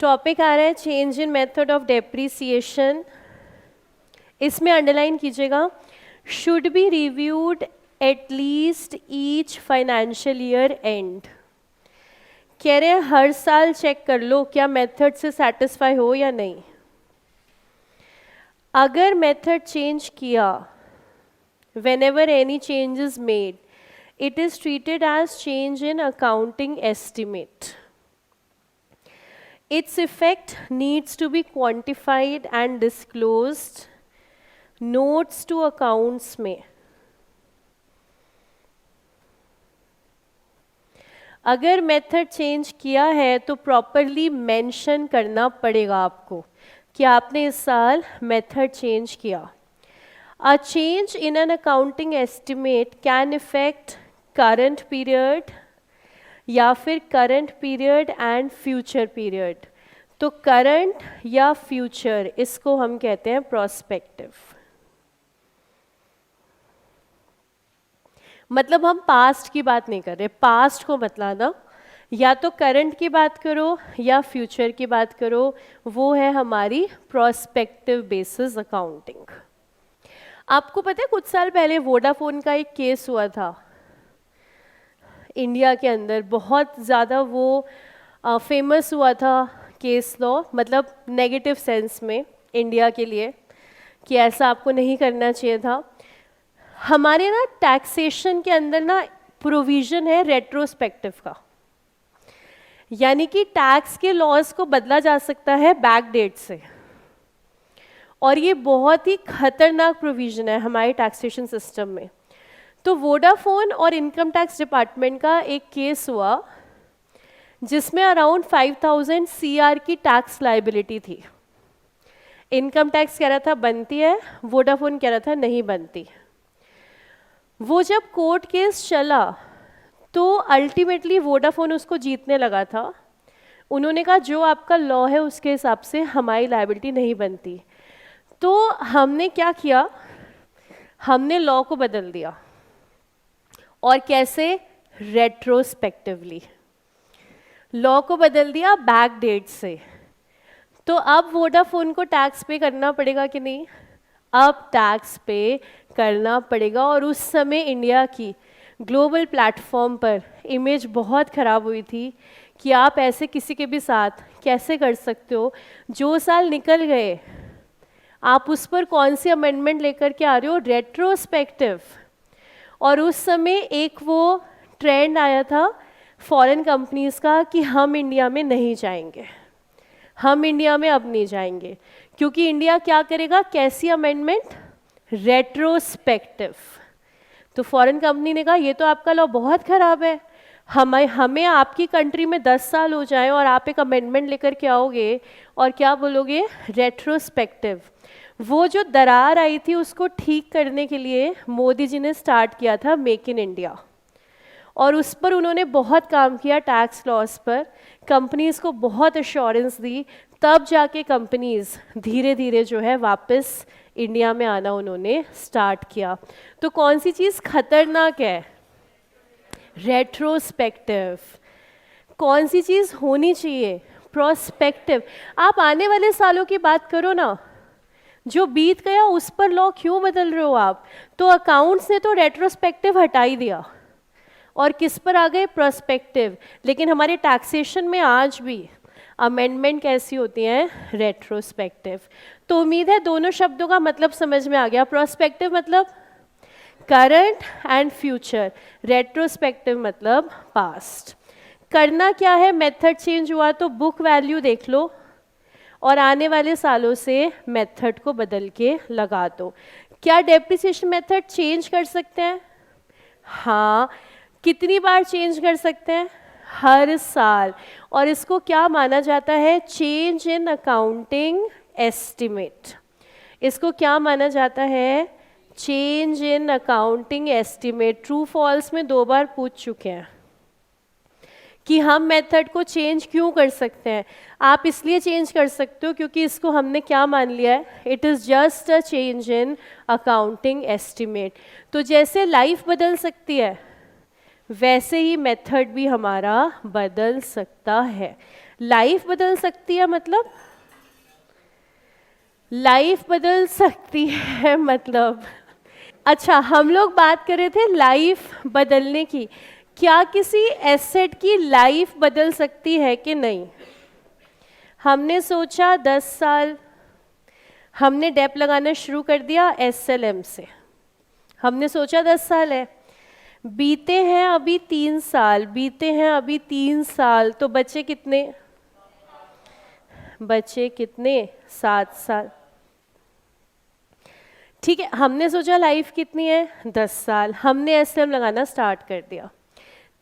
टॉपिक आ रहा है change in method of depreciation. इसमें अंडरलाइन कीजिएगा, should be reviewed at least each financial year and. कह रहे हैं हर साल चेक कर लो क्या मेथड से सेटिस्फाई हो या नहीं। अगर मेथड चेंज किया, whenever any change is made, it is treated as change in accounting estimate. Its effect needs to be quantified and disclosed. Notes to accounts में अगर मेथड चेंज किया है तो प्रॉपरली मेंशन करना पड़ेगा आपको कि आपने इस साल मेथड चेंज किया. A change in an accounting estimate can affect current period या फिर current period and future period. तो करंट या फ्यूचर, इसको हम कहते हैं प्रोस्पेक्टिव. मतलब हम पास्ट की बात नहीं कर रहे, पास्ट को मत लाना, या तो करंट की बात करो या फ्यूचर की बात करो, वो है हमारी प्रोस्पेक्टिव बेसिस अकाउंटिंग. आपको पता है कुछ साल पहले वोडाफोन का एक केस हुआ था इंडिया के अंदर, बहुत ज़्यादा वो फेमस हुआ था केस लॉ, मतलब नेगेटिव सेंस में इंडिया के लिए कि ऐसा आपको नहीं करना चाहिए था. हमारे ना टैक्सेशन के अंदर ना प्रोविज़न है रेट्रोस्पेक्टिव का, यानी कि टैक्स के लॉज को बदला जा सकता है बैक डेट से, और ये बहुत ही खतरनाक प्रोविज़न है हमारे टैक्सेशन सिस्टम में. तो वोडाफोन और इनकम टैक्स डिपार्टमेंट का एक केस हुआ जिसमें अराउंड 5000 CR की टैक्स लाइबिलिटी थी. इनकम टैक्स कह रहा था बनती है, वोडाफोन कह रहा था नहीं बनती. वो जब कोर्ट केस चला तो अल्टीमेटली वोडाफोन उसको जीतने लगा था. उन्होंने कहा जो आपका लॉ है उसके हिसाब से हमारी लाइबिलिटी नहीं बनती. तो हमने क्या किया, हमने लॉ को बदल दिया. और कैसे? रेट्रोस्पेक्टिवली लॉ को बदल दिया बैक डेट से. तो अब वोडाफोन को टैक्स पे करना पड़ेगा कि नहीं? अब टैक्स पे करना पड़ेगा. और उस समय इंडिया की ग्लोबल प्लेटफॉर्म पर इमेज बहुत ख़राब हुई थी कि आप ऐसे किसी के भी साथ कैसे कर सकते हो. जो साल निकल गए आप उस पर कौन सी अमेंडमेंट लेकर के आ रहे हो? रेट्रोस्पेक्टिव. और उस समय एक वो ट्रेंड आया था फॉरेन कंपनीज़ का कि हम इंडिया में नहीं जाएंगे, हम इंडिया में अब नहीं जाएंगे, क्योंकि इंडिया क्या करेगा? कैसी अमेंडमेंट? रेट्रोस्पेक्टिव. तो फॉरेन कंपनी ने कहा ये तो आपका लॉ बहुत ख़राब है, हमें आपकी कंट्री में 10 साल हो जाए और आप एक अमेंडमेंट लेकर के आओगे और क्या बोलोगे? रेट्रोस्पेक्टिव. वो जो दरार आई थी उसको ठीक करने के लिए मोदी जी ने स्टार्ट किया था मेक इन इंडिया, और उस पर उन्होंने बहुत काम किया टैक्स लॉस पर, कंपनीज़ को बहुत एश्योरेंस दी. तब जाके कंपनीज़ धीरे धीरे जो है वापस इंडिया में आना उन्होंने स्टार्ट किया. तो कौन सी चीज़ खतरनाक है? रेट्रोस्पेक्टिव. कौन सी चीज़ होनी चाहिए? प्रोस्पेक्टिव. आप आने वाले सालों की बात करो ना, जो बीत गया उस पर लॉ क्यों बदल रहे हो आप? तो अकाउंट्स ने तो रेट्रोस्पेक्टिव हटा ही दिया और किस पर आ गए? प्रोस्पेक्टिव. लेकिन हमारे टैक्सेशन में आज भी अमेंडमेंट कैसी होती हैं? रेट्रोस्पेक्टिव. तो उम्मीद है दोनों शब्दों का मतलब समझ में आ गया. प्रोस्पेक्टिव मतलब करंट एंड फ्यूचर, रेट्रोस्पेक्टिव मतलब पास्ट. करना क्या है? मेथड चेंज हुआ तो बुक वैल्यू देख लो और आने वाले सालों से मेथड को बदल के लगा दो. क्या डेप्रिसिएशन मेथड चेंज कर सकते हैं? हाँ. कितनी बार चेंज कर सकते हैं? हर साल. और इसको क्या माना जाता है? Change in accounting estimate. इसको क्या माना जाता है? Change in accounting estimate. True false में 2 बार पूछ चुके हैं कि हम मेथड को चेंज क्यों कर सकते हैं. आप इसलिए चेंज कर सकते हो क्योंकि इसको हमने क्या मान लिया है? It is just a change in accounting estimate. तो जैसे लाइफ बदल सकती है वैसे ही मेथड भी हमारा बदल सकता है. लाइफ बदल सकती है मतलब लाइफ बदल सकती है मतलब अच्छा, हम लोग बात कर रहे थे लाइफ बदलने की. क्या किसी एसेट की लाइफ बदल सकती है कि नहीं? हमने सोचा 10 साल, हमने डेप लगाना शुरू कर दिया SLM से। हमने सोचा 10 साल है, बीते हैं अभी 3 साल, बीते हैं अभी 3 साल, तो बचे कितने? बचे कितने? 7 साल। ठीक है, हमने सोचा लाइफ कितनी है? 10 साल। हमने SLM लगाना स्टार्ट कर दिया,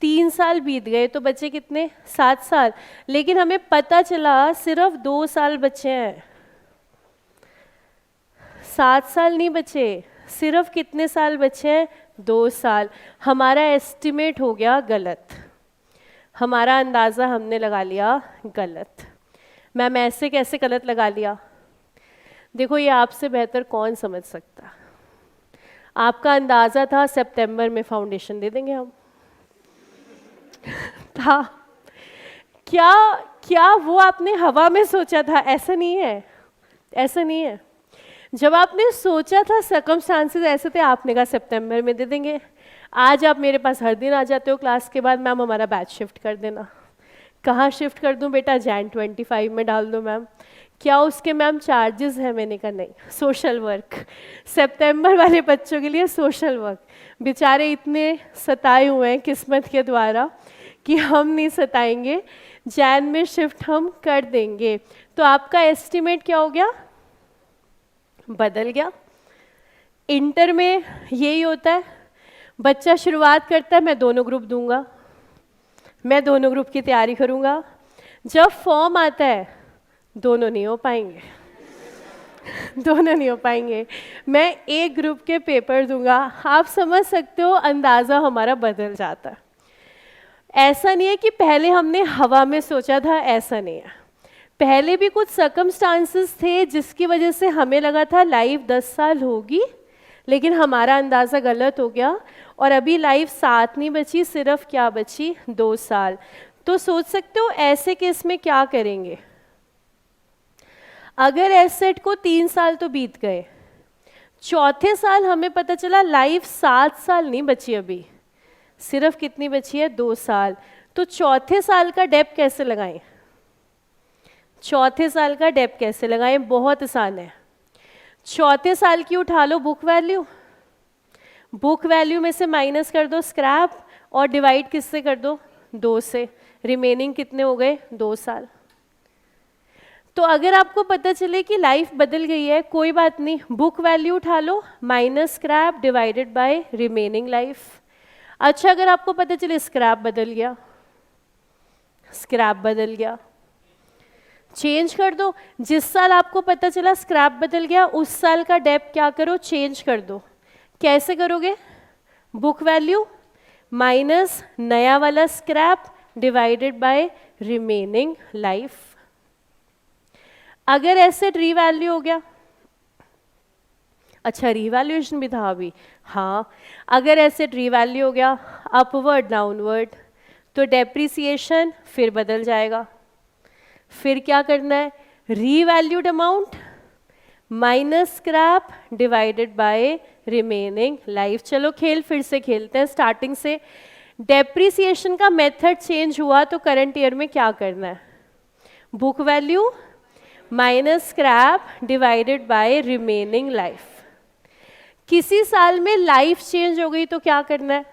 3 साल बीत गए, तो बचे कितने? 7 साल। लेकिन हमें पता चला सिर्फ 2 साल बचे हैं, 7 साल नहीं बचे, सिर्फ कितने साल बचे हैं? 2 साल। हमारा एस्टिमेट हो गया गलत, हमारा अंदाज़ा हमने लगा लिया गलत। मैम ऐसे कैसे गलत लगा लिया? देखो ये आपसे बेहतर कौन समझ सकता। आपका अंदाज़ा था सितंबर में फाउंडेशन दे देंगे हम था क्या? क्या वो आपने हवा में सोचा था? ऐसा नहीं है, ऐसा नहीं है। जब आपने सोचा था सर्कमस्टांसेस ऐसे थे, आपने कहा सितंबर में दे देंगे। आज आप मेरे पास हर दिन आ जाते हो क्लास के बाद, मैम हमारा बैच शिफ्ट कर देना। कहाँ शिफ्ट कर दूँ बेटा? जैन 25 में डाल दो मैम। क्या उसके मैम चार्जेस हैं? मैंने कहा नहीं, सोशल वर्क, सितंबर वाले बच्चों के लिए सोशल वर्क। बेचारे इतने सताए हुए हैं किस्मत के द्वारा कि हम नहीं सताएंगे, जैन में शिफ्ट हम कर देंगे। तो आपका एस्टिमेट क्या हो गया? बदल गया। इंटर में यही होता है, बच्चा शुरुआत करता है मैं दोनों ग्रुप दूंगा, मैं दोनों ग्रुप की तैयारी करूंगा। जब फॉर्म आता है दोनों नहीं हो पाएंगे दोनों नहीं हो पाएंगे, मैं एक ग्रुप के पेपर दूंगा। आप समझ सकते हो अंदाज़ा हमारा बदल जाता है। ऐसा नहीं है कि पहले हमने हवा में सोचा था, ऐसा नहीं है। पहले भी कुछ सर्कमस्टांसेस थे जिसकी वजह से हमें लगा था लाइफ 10 साल होगी, लेकिन हमारा अंदाज़ा गलत हो गया और अभी लाइफ 7 नहीं बची, सिर्फ क्या बची? 2 साल। तो सोच सकते हो ऐसे केस में क्या करेंगे? अगर एसेट को 3 साल तो बीत गए, चौथे साल हमें पता चला लाइफ 7 साल नहीं बची, अभी सिर्फ कितनी बची है? 2 साल। तो चौथे साल का डेप कैसे लगाएं? चौथे साल का डेप कैसे लगाएं? बहुत आसान है। चौथे साल की उठा लो बुक वैल्यू, बुक वैल्यू में से माइनस कर दो स्क्रैप और डिवाइड किससे कर दो? 2 से। रिमेनिंग कितने हो गए? 2 साल। तो अगर आपको पता चले कि लाइफ बदल गई है, कोई बात नहीं, बुक वैल्यू उठा लो minus scrap divided by remaining life. अच्छा अगर आपको पता चले स्क्रैप बदल गया, स्क्रैप बदल गया, चेंज कर दो। जिस साल आपको पता चला स्क्रैप बदल गया, उस साल का डेप क्या करो? चेंज कर दो। कैसे करोगे? बुक वैल्यू माइनस नया वाला scrap divided by remaining life. अगर एसेट रीवैल्यू हो गया, अच्छा रीवैल्यूएशन भी था अभी, हाँ, अगर एसेट रीवैल्यू हो गया अपवर्ड डाउनवर्ड, तो डेप्रिसिएशन फिर बदल जाएगा। फिर क्या करना है? Revalued amount minus scrap divided by remaining life. चलो खेल फिर से खेलते हैं स्टार्टिंग से। डेप्रिसिएशन का मेथड चेंज हुआ तो करंट ईयर में क्या करना है? Book value minus scrap divided by remaining life. किसी साल में लाइफ चेंज हो गई तो क्या करना है?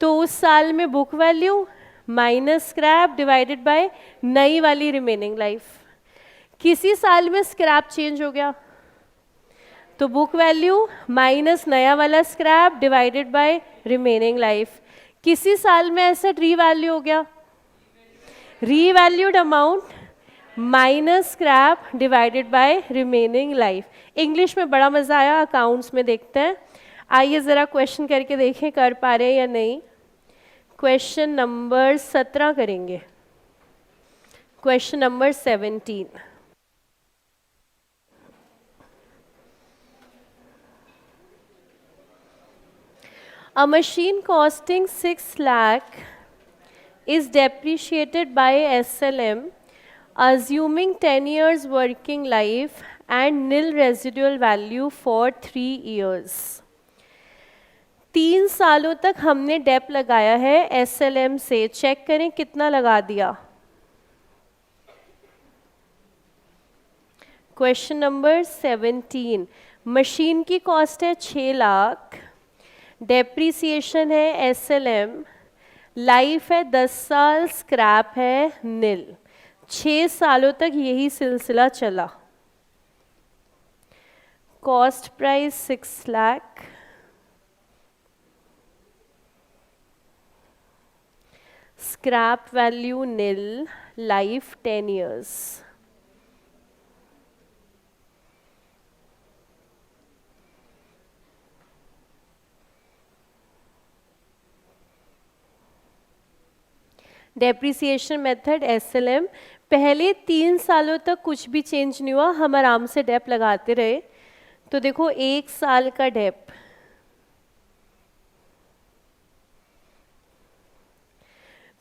तो उस साल में book value minus scrap divided bye नई वाली रिमेनिंग लाइफ। किसी साल में स्क्रैप चेंज हो गया तो बुक वैल्यू माइनस नया वाला scrap divided by remaining life. किसी साल में एसेट रीवैल्यू हो गया, revalued amount minus scrap divided by remaining life. English में बड़ा मज़ा आया, अकाउंट्स में देखते हैं। आइए ज़रा क्वेश्चन करके देखें कर पा रहे हैं या नहीं। क्वेश्चन नंबर 17 करेंगे। Question number 17। A machine costing 6 lakh is depreciated by SLM assuming 10 years working life and nil residual value for 3 years. 3 सालों तक हमने डेप लगाया है SLM से। चेक करें कितना लगा दिया। क्वेश्चन नंबर 17, मशीन की कॉस्ट है 6 लाख, डेप्रीसिएशन है एसएलएम, लाइफ है 10 साल, स्क्रैप है नील। 6 सालों तक यही सिलसिला चला। Cost price 6 lakh, scrap value nil, life 10 years। Depreciation method SLM, पहले 3 सालों तक कुछ भी चेंज नहीं हुआ, हम आराम से डेप लगाते रहे। तो देखो 1 साल का डेप,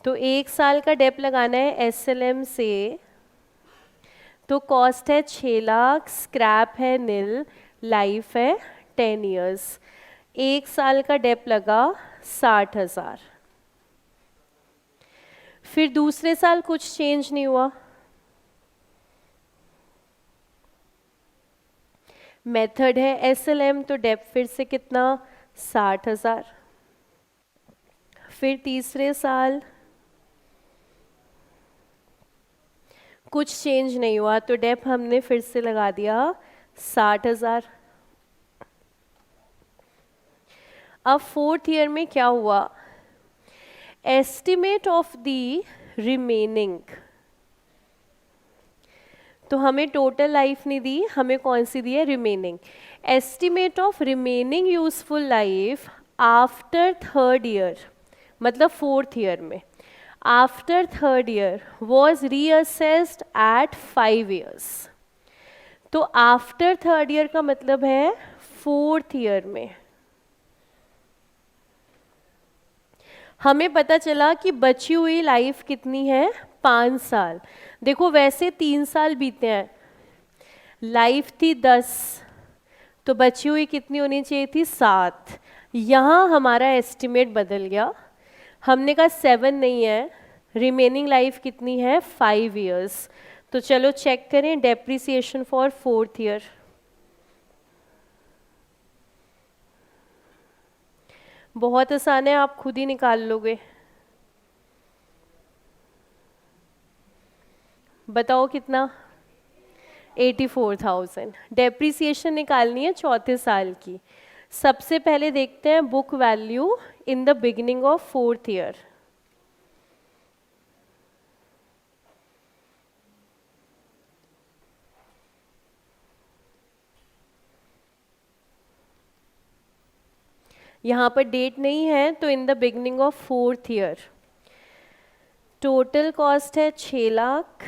तो 1 साल का डेप लगाना है एसएलएम से, तो कॉस्ट है 6 लाख, स्क्रैप है नील, लाइफ है 10 years। 1 साल का डेप लगा 60,000। फिर दूसरे साल कुछ चेंज नहीं हुआ, मेथड है एसएलएम, तो डेप फिर से कितना 60,000। फिर तीसरे साल कुछ चेंज नहीं हुआ, तो डेप हमने फिर से लगा दिया 60,000। अब 4th ईयर में क्या हुआ, एस्टिमेट ऑफ द रिमेनिंग, तो हमें टोटल लाइफ नहीं दी, हमें कौन सी दी है, remaining. Estimate of remaining useful life after 3rd year, मतलब 4th ईयर में, after 3rd year was reassessed at 5 years। तो आफ्टर 3rd ईयर का मतलब है 4th ईयर में हमें पता चला कि बची हुई लाइफ कितनी है, 5 साल। देखो वैसे 3 साल बीते हैं, लाइफ थी 10, तो बची हुई कितनी होनी चाहिए थी, 7। यहाँ हमारा एस्टिमेट बदल गया, हमने कहा 7 नहीं है, रिमेनिंग लाइफ कितनी है, 5 years। तो चलो चेक करें डेप्रिसिएशन फॉर 4th ईयर। बहुत आसान है, आप खुद ही निकाल लोगे। बताओ कितना, 84,000। डेप्रिसिएशन निकालनी है 4थे साल की। सबसे पहले देखते हैं book value in the beginning of 4th year. यहाँ पर डेट नहीं है, तो in the beginning of 4th year total cost है 6 लाख।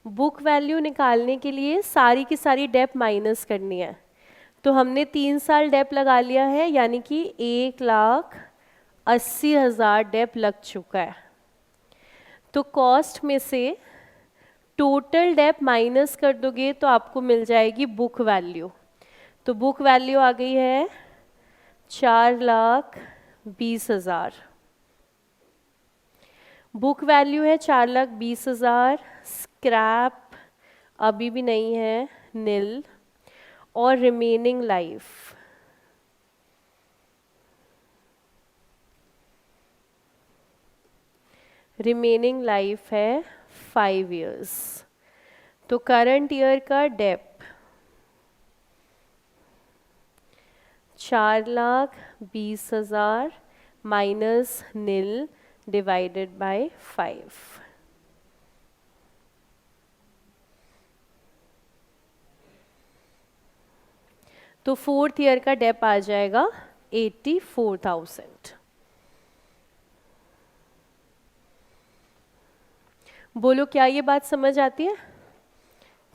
बुक वैल्यू निकालने के लिए सारी की सारी डेप माइनस करनी है, तो हमने 3 साल डेप लगा लिया है, यानी कि 1,80,000 डेप लग चुका है। तो कॉस्ट में से टोटल डेप माइनस कर दोगे तो आपको मिल जाएगी बुक वैल्यू। तो बुक वैल्यू आ गई है 4,20,000। बुक वैल्यू है 4,20,000, स्क्रैप अभी भी नहीं है, नील, और रिमेनिंग लाइफ है 5 years। तो करंट ईयर का dep 4,20,000 minus nil divided by 5। तो 4th ईयर का डेप आ जाएगा 84,000। बोलो क्या ये बात समझ आती है?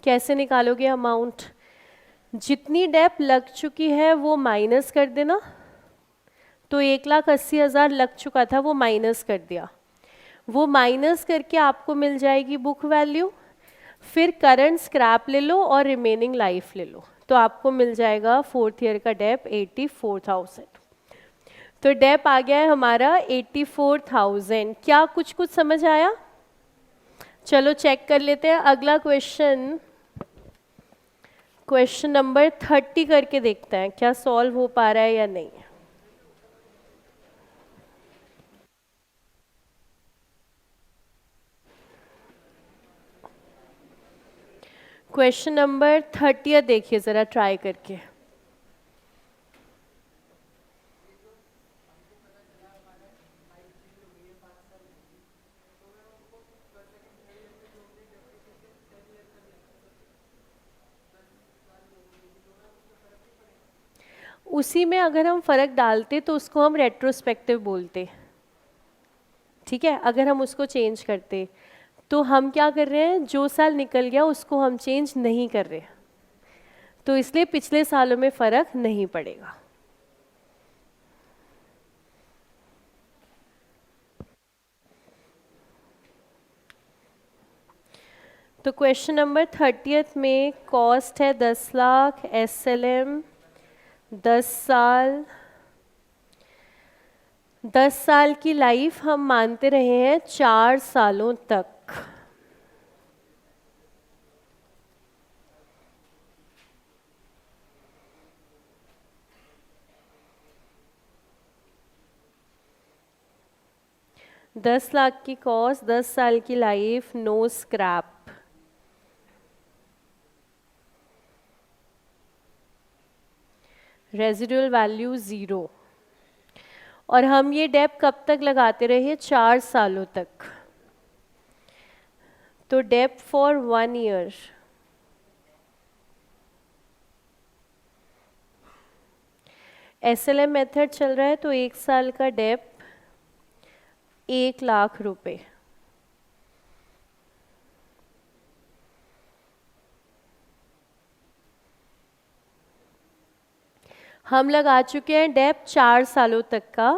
कैसे निकालोगे अमाउंट? जितनी डेप लग चुकी है वो माइनस कर देना, तो 1,80,000 लग चुका था वो माइनस कर दिया, वो माइनस करके आपको मिल जाएगी बुक वैल्यू। फिर करंट स्क्रैप ले लो और रिमेनिंग लाइफ ले लो, तो आपको मिल जाएगा 4th ईयर का डेप 84,000। तो डेप आ गया है हमारा 84,000। क्या कुछ समझ आया? चलो चेक कर लेते हैं अगला क्वेश्चन, क्वेश्चन नंबर 30 करके देखते हैं क्या सॉल्व हो पा रहा है या नहीं। क्वेश्चन नंबर 30 देखिए ज़रा ट्राई करके। उसी में अगर हम फ़र्क डालते तो उसको हम रेट्रोस्पेक्टिव बोलते, ठीक है। अगर हम उसको चेंज करते तो हम क्या कर रहे हैं, जो साल निकल गया उसको हम चेंज नहीं कर रहे, तो इसलिए पिछले सालों में फ़र्क नहीं पड़ेगा। तो क्वेश्चन नंबर 30 में कॉस्ट है 10 लाख, SLM 10 साल, 10 साल की लाइफ हम मानते रहे हैं 4 सालों तक। दस लाख की कॉस्ट, 10 साल की life, no scrap. Residual value 0। और हम ये डेप कब तक लगाते रहे, 4 सालों तक। तो dep for 1 year, SLM method चल रहा है तो 1 साल का डेप 1 लाख रुपए। हम लगा चुके हैं डेप 4 सालों तक का,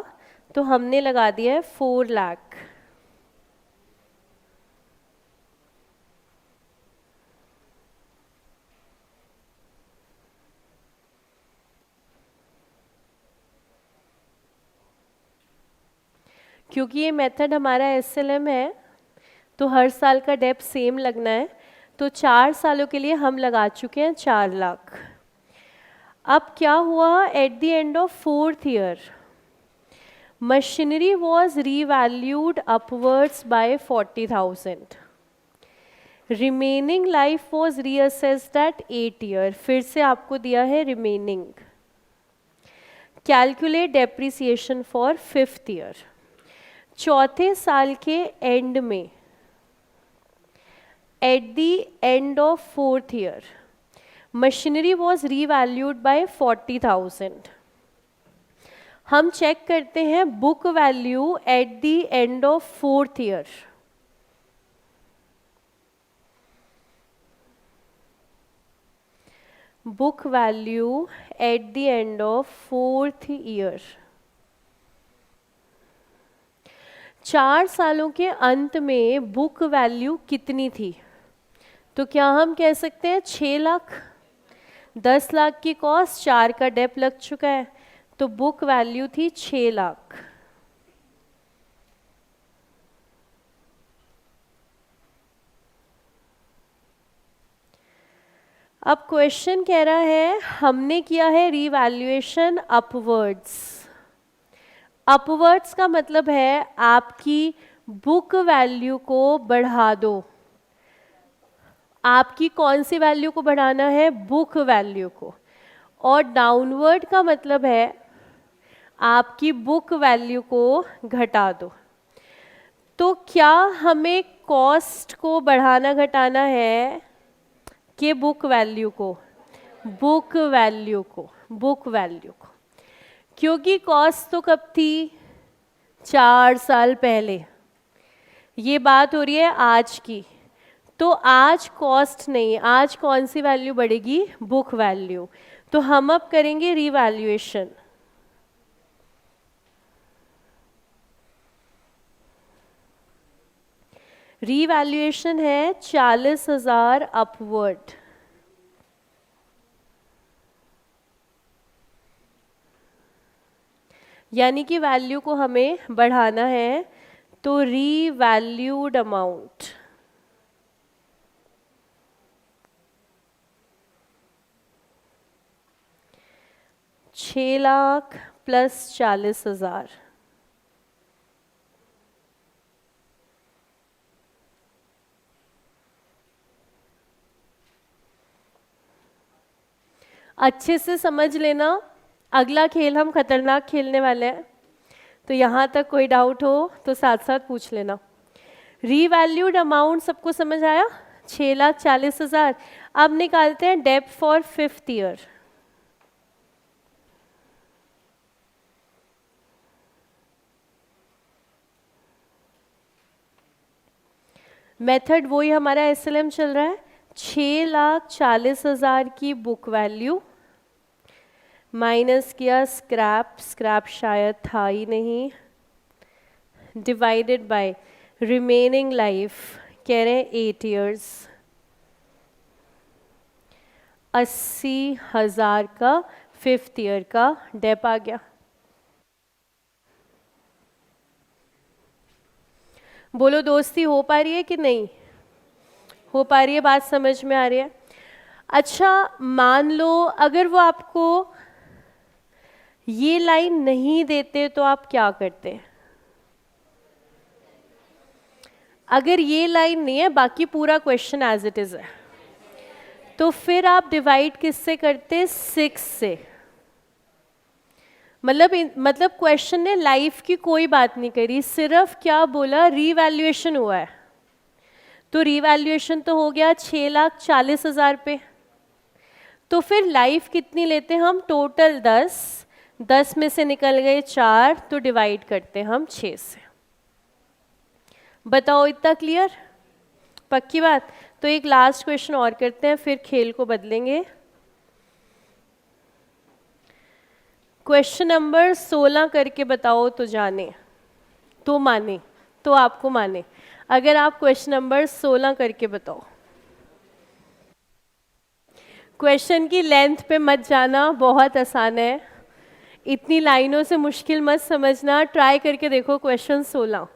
तो हमने लगा दिया है 4 लाख। क्योंकि ये मेथड हमारा SLM है तो हर साल का डेप सेम लगना है, तो 4 सालों के लिए हम लगा चुके हैं 4 लाख। अब क्या हुआ, at the end of 4th year machinery was revalued upwards by 40,000, remaining life was reassessed at 8 year. फिर से आपको दिया है remaining. Calculate depreciation for 5th year. चौथे साल के एंड में, at the end of 4th year machinery was revalued by 40,000। हम चेक करते हैं book value at the end of 4th year. Book value at the end of 4th year. 4 सालों के अंत में बुक वैल्यू कितनी थी, तो क्या हम कह सकते हैं 6 लाख। 10 लाख की कॉस्ट, 4 का डेप लग चुका है, तो बुक वैल्यू थी 6 लाख। अब क्वेश्चन कह रहा है हमने किया है रीवैल्यूएशन अपवर्ड्स। अपवर्ड्स का मतलब है आपकी बुक वैल्यू को बढ़ा दो। आपकी कौन सी वैल्यू को बढ़ाना है, बुक वैल्यू को। और डाउनवर्ड का मतलब है आपकी बुक वैल्यू को घटा दो। तो क्या हमें कॉस्ट को बढ़ाना घटाना है कि बुक वैल्यू को, बुक वैल्यू को, बुक वैल्यू को। क्योंकि कॉस्ट तो कब थी, 4 साल पहले। ये बात हो रही है आज की, तो आज कॉस्ट नहीं, आज कौन सी वैल्यू बढ़ेगी, बुक वैल्यू। तो हम अब करेंगे रीवैल्यूएशन। रीवैल्यूएशन है 40,000 अपवर्ड। यानी कि वैल्यू को हमें बढ़ाना है, तो रीवैल्यूड अमाउंट। 6 लाख प्लस 40,000। अच्छे से समझ लेना, अगला खेल हम खतरनाक खेलने वाले हैं, तो यहाँ तक कोई डाउट हो तो साथ साथ पूछ लेना। रीवैल्यूड अमाउंट सबको समझ आया? 6,40,000। अब निकालते हैं डेब्ट फॉर 5th ईयर। मेथड वही हमारा एसएलएम चल रहा है। 6,40,000 की बुक वैल्यू माइनस किया स्क्रैप, स्क्रैप शायद था ही नहीं, डिवाइडेड बाय रिमेनिंग लाइफ, कह रहे हैं 8 ईयर्स, 80,000 का 5th ईयर का डेप आ गया। बोलो दोस्ती हो पा रही है कि नहीं हो पा रही है? बात समझ में आ रही है? अच्छा, मान लो अगर वो आपको ये लाइन नहीं देते तो आप क्या करते? अगर ये लाइन नहीं है, बाकी पूरा क्वेश्चन एज इट इज है, तो फिर आप डिवाइड किससे करते? 6 से। मतलब क्वेश्चन ने लाइफ की कोई बात नहीं करी, सिर्फ क्या बोला? रीवैल्यूएशन हुआ है, तो रीवैल्यूएशन तो हो गया 6,40,000 पे। तो फिर लाइफ कितनी लेते हैं हम? टोटल 10, 10 में से निकल गए 4, तो डिवाइड करते हैं हम 6 से। बताओ, इतना क्लियर? पक्की बात? तो एक लास्ट क्वेश्चन और करते हैं, फिर खेल को बदलेंगे। क्वेश्चन नंबर 16 करके बताओ तो जाने, तो माने, तो आपको माने। अगर आप क्वेश्चन नंबर 16 करके बताओ। क्वेश्चन की लेंथ पे मत जाना, बहुत आसान है, इतनी लाइनों से मुश्किल मत समझना, ट्राई करके देखो क्वेश्चन 16।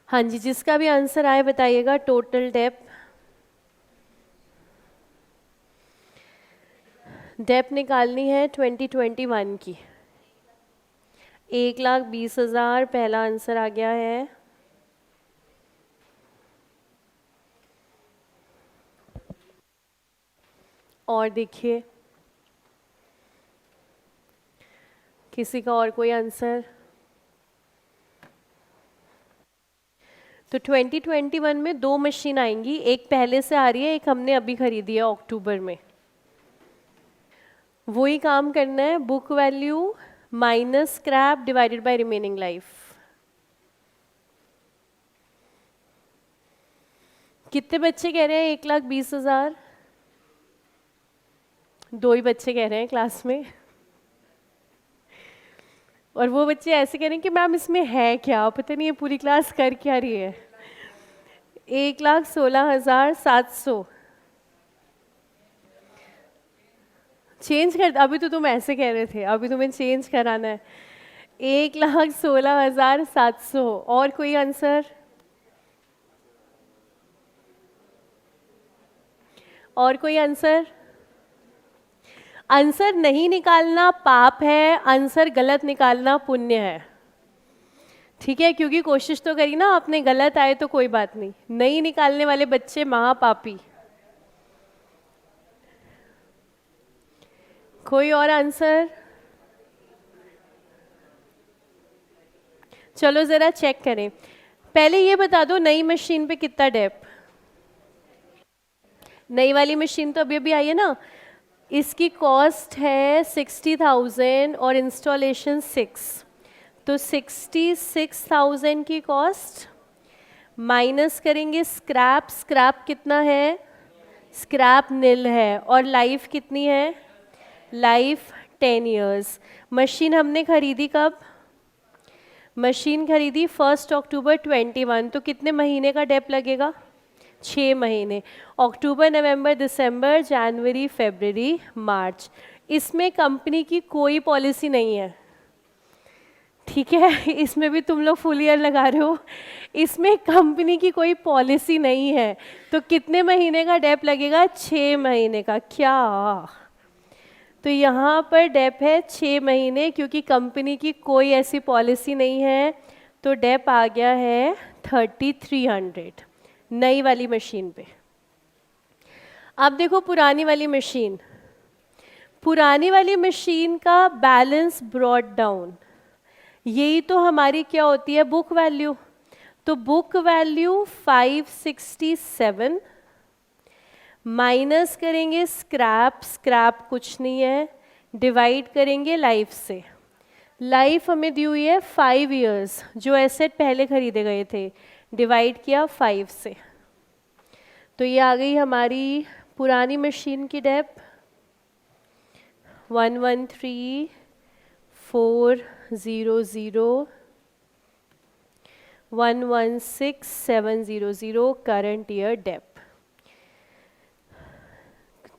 हाँ जी, जिसका भी आंसर आए बताइएगा। टोटल डेप निकालनी है 2021 की। 1,20,000 पहला आंसर आ गया है। और देखिए किसी का और कोई आंसर? तो 2021 में 2 मशीन आएंगी, एक पहले से आ रही है, एक हमने अभी खरीदी है अक्टूबर में। वही काम करना है, book value minus scrap divided by remaining life. कितने बच्चे कह रहे हैं 1,20,000? 2 ही बच्चे कह रहे हैं क्लास में, और वो बच्चे ऐसे कह रहे हैं कि मैम इसमें है क्या, पता नहीं ये पूरी क्लास कर क्या रही है। 1,16,700। चेंज कर, अभी तो तुम ऐसे कह रहे थे, अभी तुम्हें चेंज कराना है। 1,16,700। और कोई आंसर? और कोई आंसर? आंसर नहीं निकालना पाप है, आंसर गलत निकालना पुण्य है। ठीक है, क्योंकि कोशिश तो करी ना आपने, गलत आए तो कोई बात नहीं, नहीं निकालने वाले बच्चे महापापी। कोई और आंसर? चलो जरा चेक करें। पहले ये बता दो, नई मशीन पे कितना डेप? नई वाली मशीन तो अभी अभी आई है ना, इसकी कॉस्ट है 60,000 और इंस्टॉलेशन 6, तो 66,000 की कॉस्ट माइनस करेंगे स्क्रैप। स्क्रैप कितना है? स्क्रैप नील है। और लाइफ कितनी है? Life 10 years. मशीन हमने खरीदी कब? मशीन खरीदी 1 अक्टूबर 21, तो कितने महीने का डेप लगेगा? 6 महीने। अक्टूबर, नवंबर, दिसंबर, जनवरी, फरवरी, मार्च। इसमें कंपनी की कोई पॉलिसी नहीं है, ठीक है? इसमें भी तुम लोग फुल ईयर लगा रहे हो, इसमें कंपनी की कोई पॉलिसी नहीं है। तो कितने महीने का डेप लगेगा? 6 महीने का। क्या? तो यहाँ पर डेप है 6 महीने, क्योंकि कंपनी की कोई ऐसी पॉलिसी नहीं है। तो डेप आ गया है 3,300 नई वाली मशीन पे। अब देखो पुरानी वाली मशीन, पुरानी वाली मशीन का बैलेंस ब्रॉट डाउन, यही तो हमारी क्या होती है? Book value. तो बुक वैल्यू 567 माइनस करेंगे स्क्रैप, स्क्रैप कुछ नहीं है, डिवाइड करेंगे लाइफ से। लाइफ हमें दी हुई है 5 इयर्स, जो एसेट पहले खरीदे गए थे, डिवाइड किया 5 से। तो ये आ गई हमारी पुरानी मशीन की डेप 113,400 116,700 करंट ईयर डेप।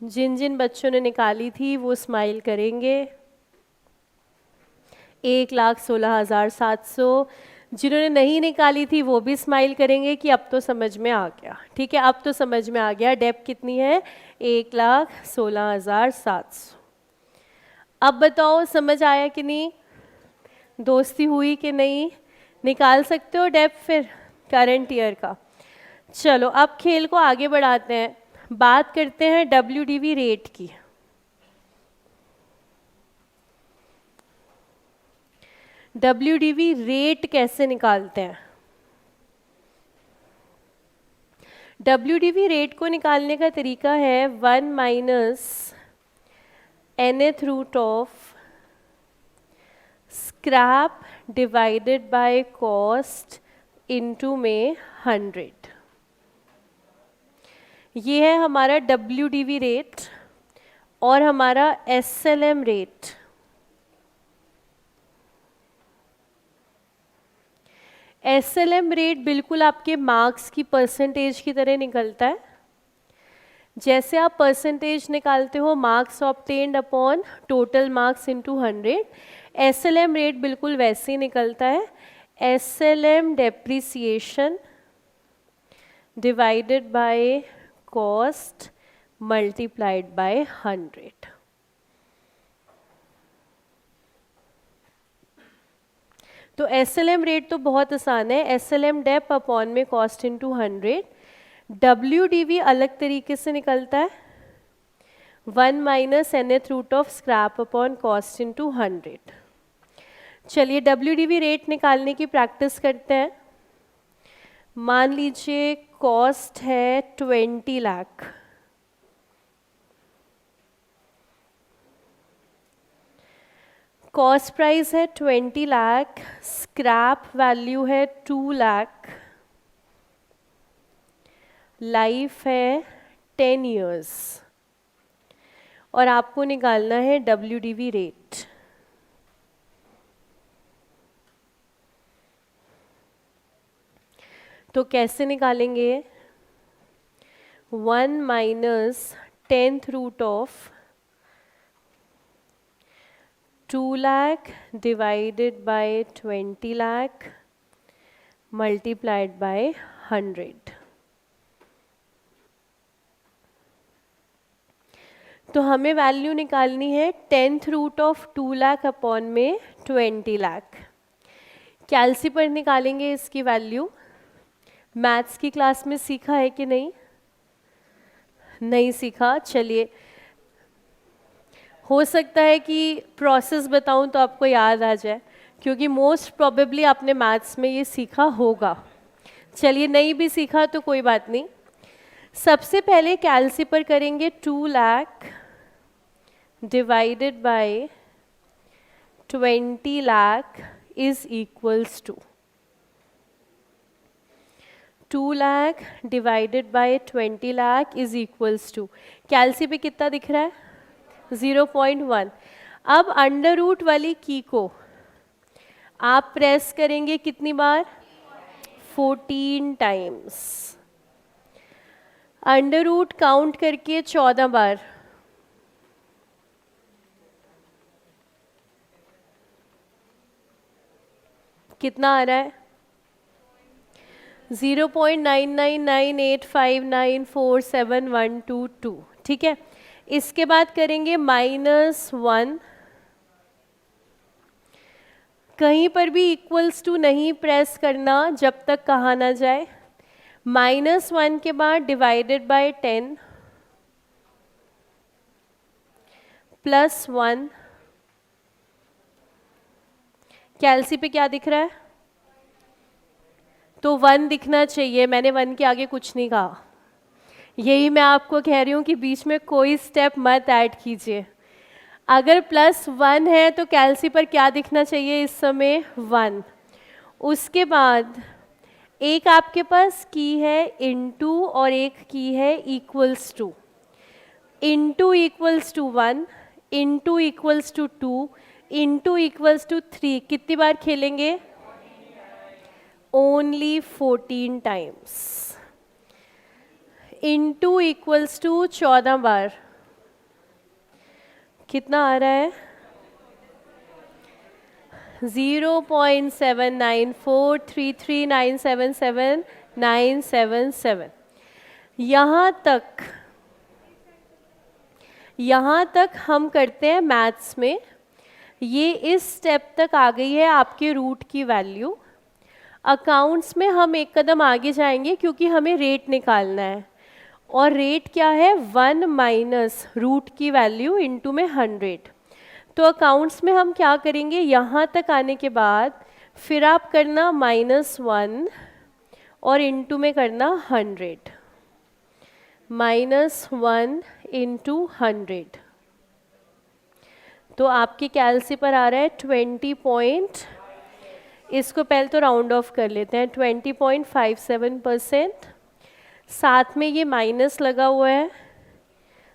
जिन जिन बच्चों ने निकाली थी वो स्माइल करेंगे। 1,16,700। जिन्होंने नहीं निकाली थी वो भी स्माइल करेंगे कि अब तो समझ में आ गया। ठीक है, अब तो समझ में आ गया डेप कितनी है, 1,16,700। अब बताओ समझ आया कि नहीं, दोस्ती हुई कि नहीं? निकाल सकते हो डेप फिर करंट ईयर का। चलो अब खेल को आगे बढ़ाते हैं, बात करते हैं WDV रेट की। WDV रेट कैसे निकालते हैं? WDV रेट को निकालने का तरीका है 1 minus nth root of scrap divided by cost into में 100। ये है हमारा WDV रेट और हमारा SLM रेट। SLM रेट बिल्कुल आपके मार्क्स की परसेंटेज की तरह निकलता है। जैसे आप परसेंटेज निकालते हो marks obtained upon total marks into 100, SLM rate बिल्कुल वैसे ही निकलता है। SLM depreciation divided by cost multiplied by 100। तो SLM रेट तो बहुत आसान है, SLM डेप अपॉन में कॉस्ट इनटू 100। WDV अलग तरीके से निकलता है, 1 minus nth root of scrap upon cost into 100। चलिए WDV रेट निकालने की प्रैक्टिस करते हैं। मान लीजिए कॉस्ट है 20 लाख, कॉस्ट प्राइस है 20 लाख, स्क्रैप वैल्यू है 2 लाख, लाइफ है 10 इयर्स और आपको निकालना है WDV रेट। तो कैसे निकालेंगे? 1 minus 10th root of 2 lakh divided by 20 lakh multiplied by 100. तो हमें वैल्यू निकालनी है 10th root of 2 lakh upon में 20 लाख. कैलसी पर निकालेंगे इसकी वैल्यू. मैथ्स की क्लास में सीखा है कि नहीं? नहीं सीखा. चलिए, हो सकता है कि प्रोसेस बताऊं तो आपको याद आ जाए, क्योंकि मोस्ट प्रोबेबली आपने मैथ्स में ये सीखा होगा. चलिए, नहीं भी सीखा तो कोई बात नहीं. सबसे पहले कैलसी पर करेंगे 2 lakh divided by 20 lakh is equals to 2 lakh divided by 20 lakh is equals to, कैलसी पे कितना दिख रहा है? 0.1. अब अंडर रूट वाली की को आप प्रेस करेंगे कितनी बार? 14 टाइम्स. अंडर रूट काउंट करके 14 बार. कितना आ रहा है? 0.99985947122. ठीक है. इसके बाद करेंगे -1. कहीं पर भी इक्वल्स टू नहीं प्रेस करना जब तक कहा ना जाए. -1 के बाद डिवाइडेड बाय 10 +1. कैलसी पे क्या दिख रहा है? तो 1 दिखना चाहिए. मैंने 1 के आगे कुछ नहीं कहा. यही मैं आपको कह रही हूँ कि बीच में कोई स्टेप मत ऐड कीजिए. अगर +1 है तो कैलसी पर क्या दिखना चाहिए इस समय? 1. उसके बाद एक आपके पास की है इनटू और एक की है equals to. Into equals to 1, into equals to 2, into equals to 3. कितनी बार खेलेंगे? Only 14 times. Into equals to 14 बार. कितना आ रहा है? 0.79433977 यहाँ तक हम करते हैं मैथ्स में. ये इस स्टेप तक आ गई है आपके रूट की वैल्यू. अकाउंट्स में हम एक कदम आगे जाएंगे क्योंकि हमें रेट निकालना है. और रेट क्या है? 1 माइनस रूट की वैल्यू इनटू में 100. तो अकाउंट्स में हम क्या करेंगे? यहाँ तक आने के बाद फिर आप करना -1 और इनटू में करना 100. -1 इंटू 100. तो आपकी कैलसी पर आ रहा है 20 इसको पहले तो राउंड ऑफ कर लेते हैं, 20.57%. साथ में ये माइनस लगा हुआ है,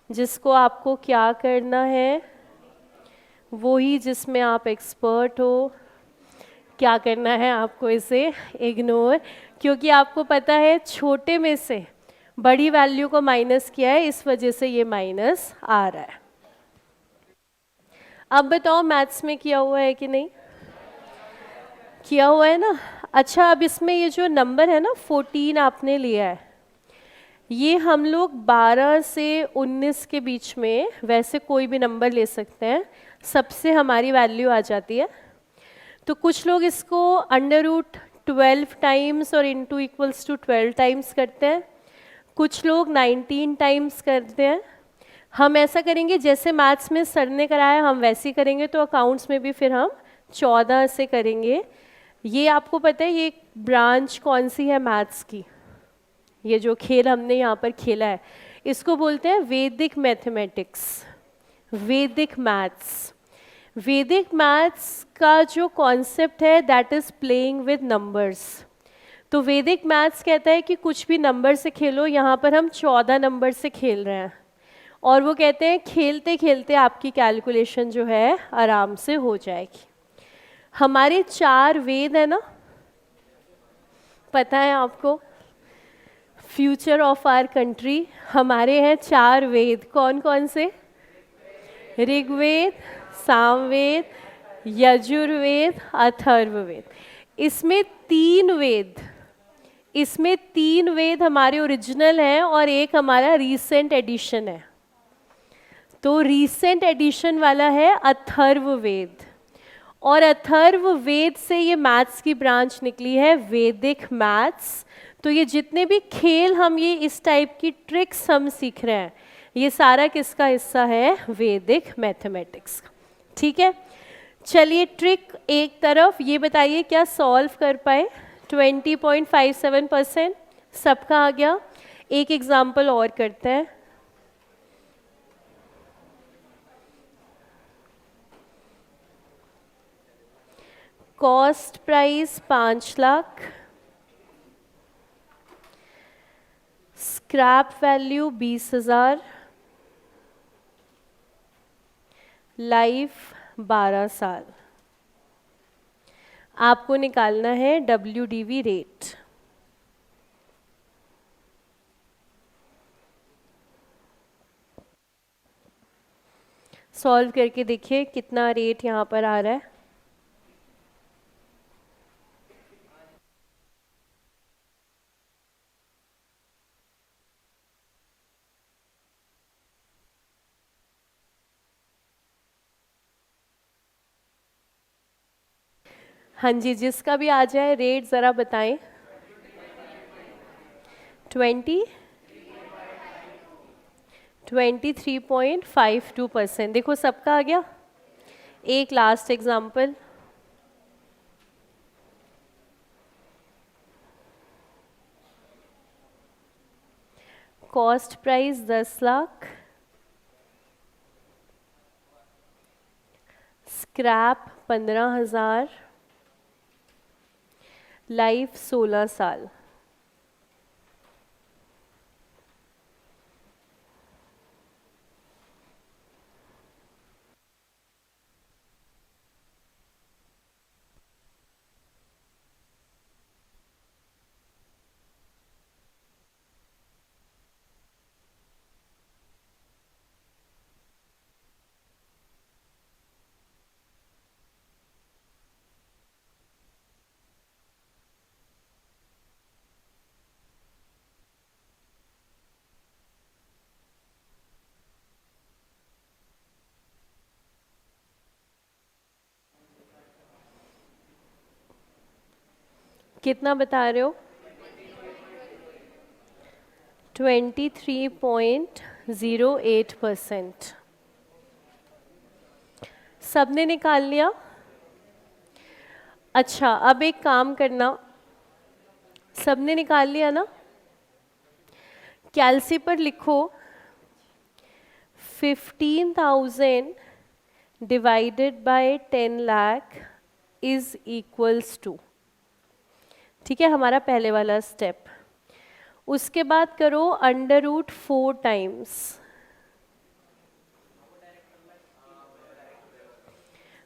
जिसको आपको क्या करना है? वही जिसमें आप एक्सपर्ट हो. क्या करना है आपको? इसे इग्नोर, क्योंकि आपको पता है छोटे में से बड़ी वैल्यू को माइनस किया है, इस वजह से ये माइनस आ रहा है. अब बताओ मैथ्स में किया हुआ है कि नहीं? किया हुआ है ना. अच्छा, अब इसमें ये जो नंबर है ना 14 आपने लिया है, ये हम लोग 12 से 19 के बीच में वैसे कोई भी नंबर ले सकते हैं, सबसे हमारी वैल्यू आ जाती है. तो कुछ लोग इसको √12 टाइम्स और इनटू इक्वल्स टू 12 टाइम्स करते हैं. कुछ लोग 19 टाइम्स करते हैं. हम ऐसा करेंगे जैसे मैथ्स में सर ने कराया हम वैसे ही करेंगे. तो अकाउंट्स में भी फिर हम 14 से करेंगे. ये आपको पता है ये ब्रांच कौन सी है मैथ्स की? ये जो खेल हमने यहाँ पर खेला है इसको बोलते हैं वैदिक मैथमेटिक्स, वैदिक मैथ्स. वैदिक मैथ्स का जो कॉन्सेप्ट है that is playing with numbers. तो वैदिक मैथ्स कहता है कि कुछ भी नंबर से खेलो. यहाँ पर हम 14 नंबर से खेल रहे हैं और वो कहते हैं खेलते खेलते आपकी कैलकुलेशन जो है आराम से हो जाएगी. हमारे 4 वेद है ना, पता है आपको? Future of our country. हमारे हैं 4 वेद. कौन कौन से? ऋग्वेद, सामवेद, यजुर्वेद, अथर्ववेद। इसमें तीन वेद हमारे ओरिजिनल हैं और एक हमारा रीसेंट एडिशन है। तो रीसेंट एडिशन वाला है अथर्ववेद, और अथर्ववेद से ये मैथ्स की ब्रांच निकली है, वैदिक मैथ्स। तो ये जितने भी खेल हम ये इस टाइप की ट्रिक्स हम सीख रहे हैं, ये सारा किसका हिस्सा है? वैदिक मैथमेटिक्स का। ठीक है, चलिए ट्रिक एक तरफ, ये बताइए क्या सॉल्व कर पाए? 20.57% सबका आ गया। एक एग्जाम्पल और करते हैं। Cost price 5 lakh, scrap value 20,000, life 12 साल। आपको निकालना है WDV रेट। सॉल्व करके देखिए कितना रेट यहाँ पर आ रहा है। हाँ जी, जिसका भी आ जाए रेट ज़रा बताएं। 23.52%। देखो सबका आ गया। एक last example, cost price 10 lakh, scrap 15,000, life 16 साल। कितना बता रहे हो? 23.08%। सबने निकाल लिया? अच्छा, अब एक काम करना, सबने निकाल लिया ना? कैलसी पर लिखो 15,000 divided by 10 lakh is equals to. ठीक है, हमारा पहले वाला स्टेप। उसके बाद करो √4 टाइम्स,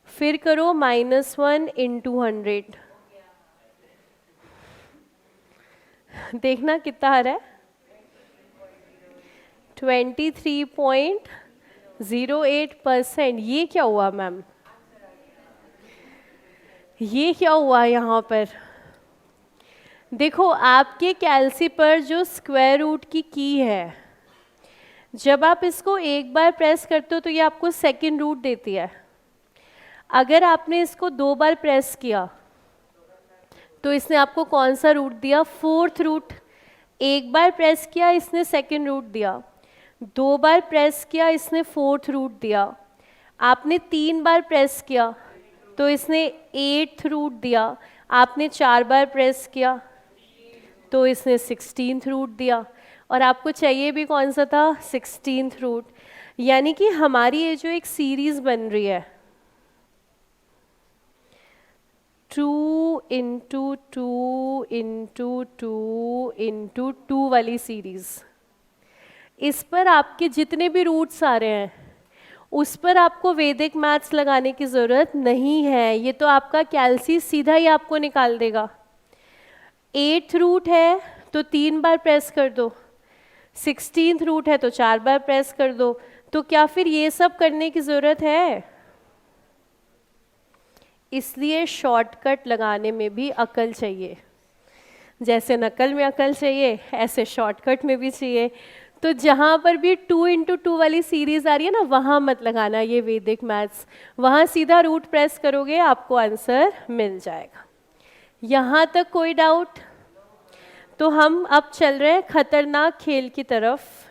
फिर करो -1 इंटू 100। देखना कितना आ रहा है? 23.08%। ये क्या हुआ मैम? ये क्या हुआ यहाँ पर? देखो आपके कैलसी पर जो स्क्वायर रूट की है, जब आप इसको एक बार प्रेस करते हो तो ये आपको सेकंड रूट देती है। अगर आपने इसको 2 बार प्रेस किया तो इसने आपको कौन सा रूट दिया? 4th root. एक बार प्रेस किया इसने सेकंड रूट दिया, 2 बार प्रेस किया इसने 4th रूट दिया, आपने 3 बार प्रेस किया तो इसने 8th रूट दिया, आपने 4 बार प्रेस किया तो इसने 16th रूट दिया, और आपको चाहिए भी कौन सा था? 16th root. यानी कि हमारी ये जो एक सीरीज बन रही है 2 इंटू 2 इंटू 2 इंटू 2 वाली सीरीज, इस पर आपके जितने भी रूट्स आ रहे हैं उस पर आपको वैदिक मैथ्स लगाने की ज़रूरत नहीं है। ये तो आपका कैलसी सीधा ही आपको निकाल देगा। 8th रूट है तो 3 बार प्रेस कर दो, 16th रूट है तो 4 बार प्रेस कर दो। तो क्या फिर ये सब करने की ज़रूरत है? इसलिए शॉर्टकट लगाने में भी अकल चाहिए। जैसे नकल में अकल चाहिए ऐसे शॉर्टकट में भी चाहिए। तो जहाँ पर भी 2 × 2 वाली सीरीज आ रही है ना, वहाँ मत लगाना ये वैदिक मैथ्स, वहाँ सीधा रूट प्रेस करोगे आपको आंसर मिल जाएगा। यहाँ तक कोई डाउट? तो हम अब चल रहे हैं खतरनाक खेल की तरफ।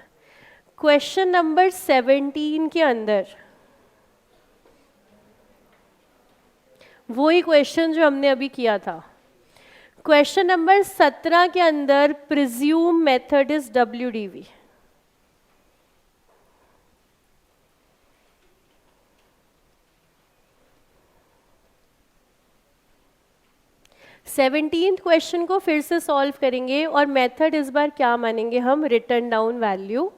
क्वेश्चन नंबर 17 के अंदर वही क्वेश्चन जो हमने अभी किया था। क्वेश्चन नंबर 17 के अंदर presume method is WDV। Seventeen question को फिर से सॉल्व करेंगे और मेथड इस बार क्या मानेंगे हम, रिटर्न डाउन वैल्यू।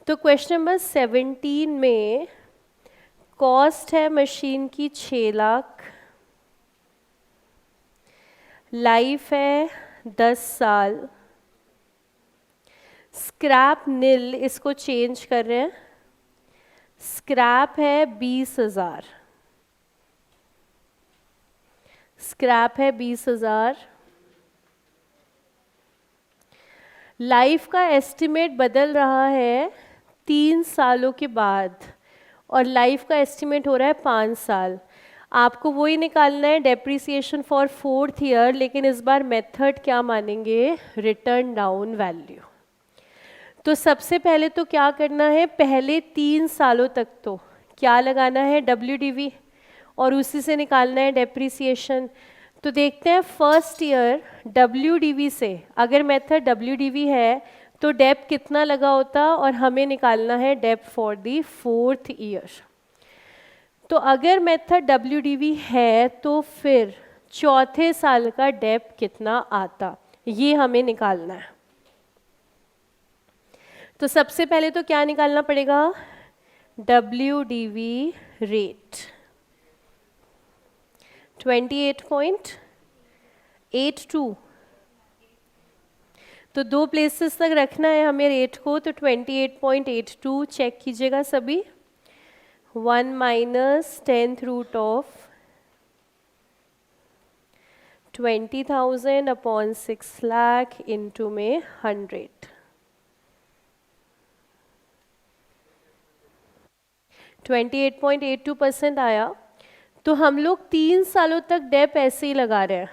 तो क्वेश्चन नंबर 17 में कॉस्ट है मशीन की 6 लाख, लाइफ है 10 साल, स्क्रैप नील, इसको चेंज कर रहे हैं, स्क्रैप है 20,000, स्क्रैप है 20,000, लाइफ का एस्टिमेट बदल रहा है 3 सालों के बाद और लाइफ का एस्टिमेट हो रहा है 5 साल। आपको वही निकालना है डेप्रिसिएशन फॉर 4th ईयर, लेकिन इस बार मेथड क्या मानेंगे, रिटर्न डाउन वैल्यू। तो सबसे पहले तो क्या करना है, पहले 3 सालों तक तो क्या लगाना है, WDV, और उसी से निकालना है डेप्रिसिएशन। तो देखते हैं फर्स्ट ईयर WDV से, अगर मेथड WDV है तो डेप कितना लगा होता, और हमें निकालना है Depp for the 4th year. तो अगर मेथड WDV है तो फिर चौथे साल का डेप कितना आता, ये हमें निकालना है। तो सबसे पहले तो क्या निकालना पड़ेगा, WDV रेट 28.82। तो 2 प्लेसेस तक रखना है हमें रेट को, तो 28.82 चेक कीजिएगा सभी। 1 - 10th root of 20,000 upon 6 lakh into में 100। 28.82% आया। तो हम लोग 3 सालों तक डेप ऐसे ही लगा रहे हैं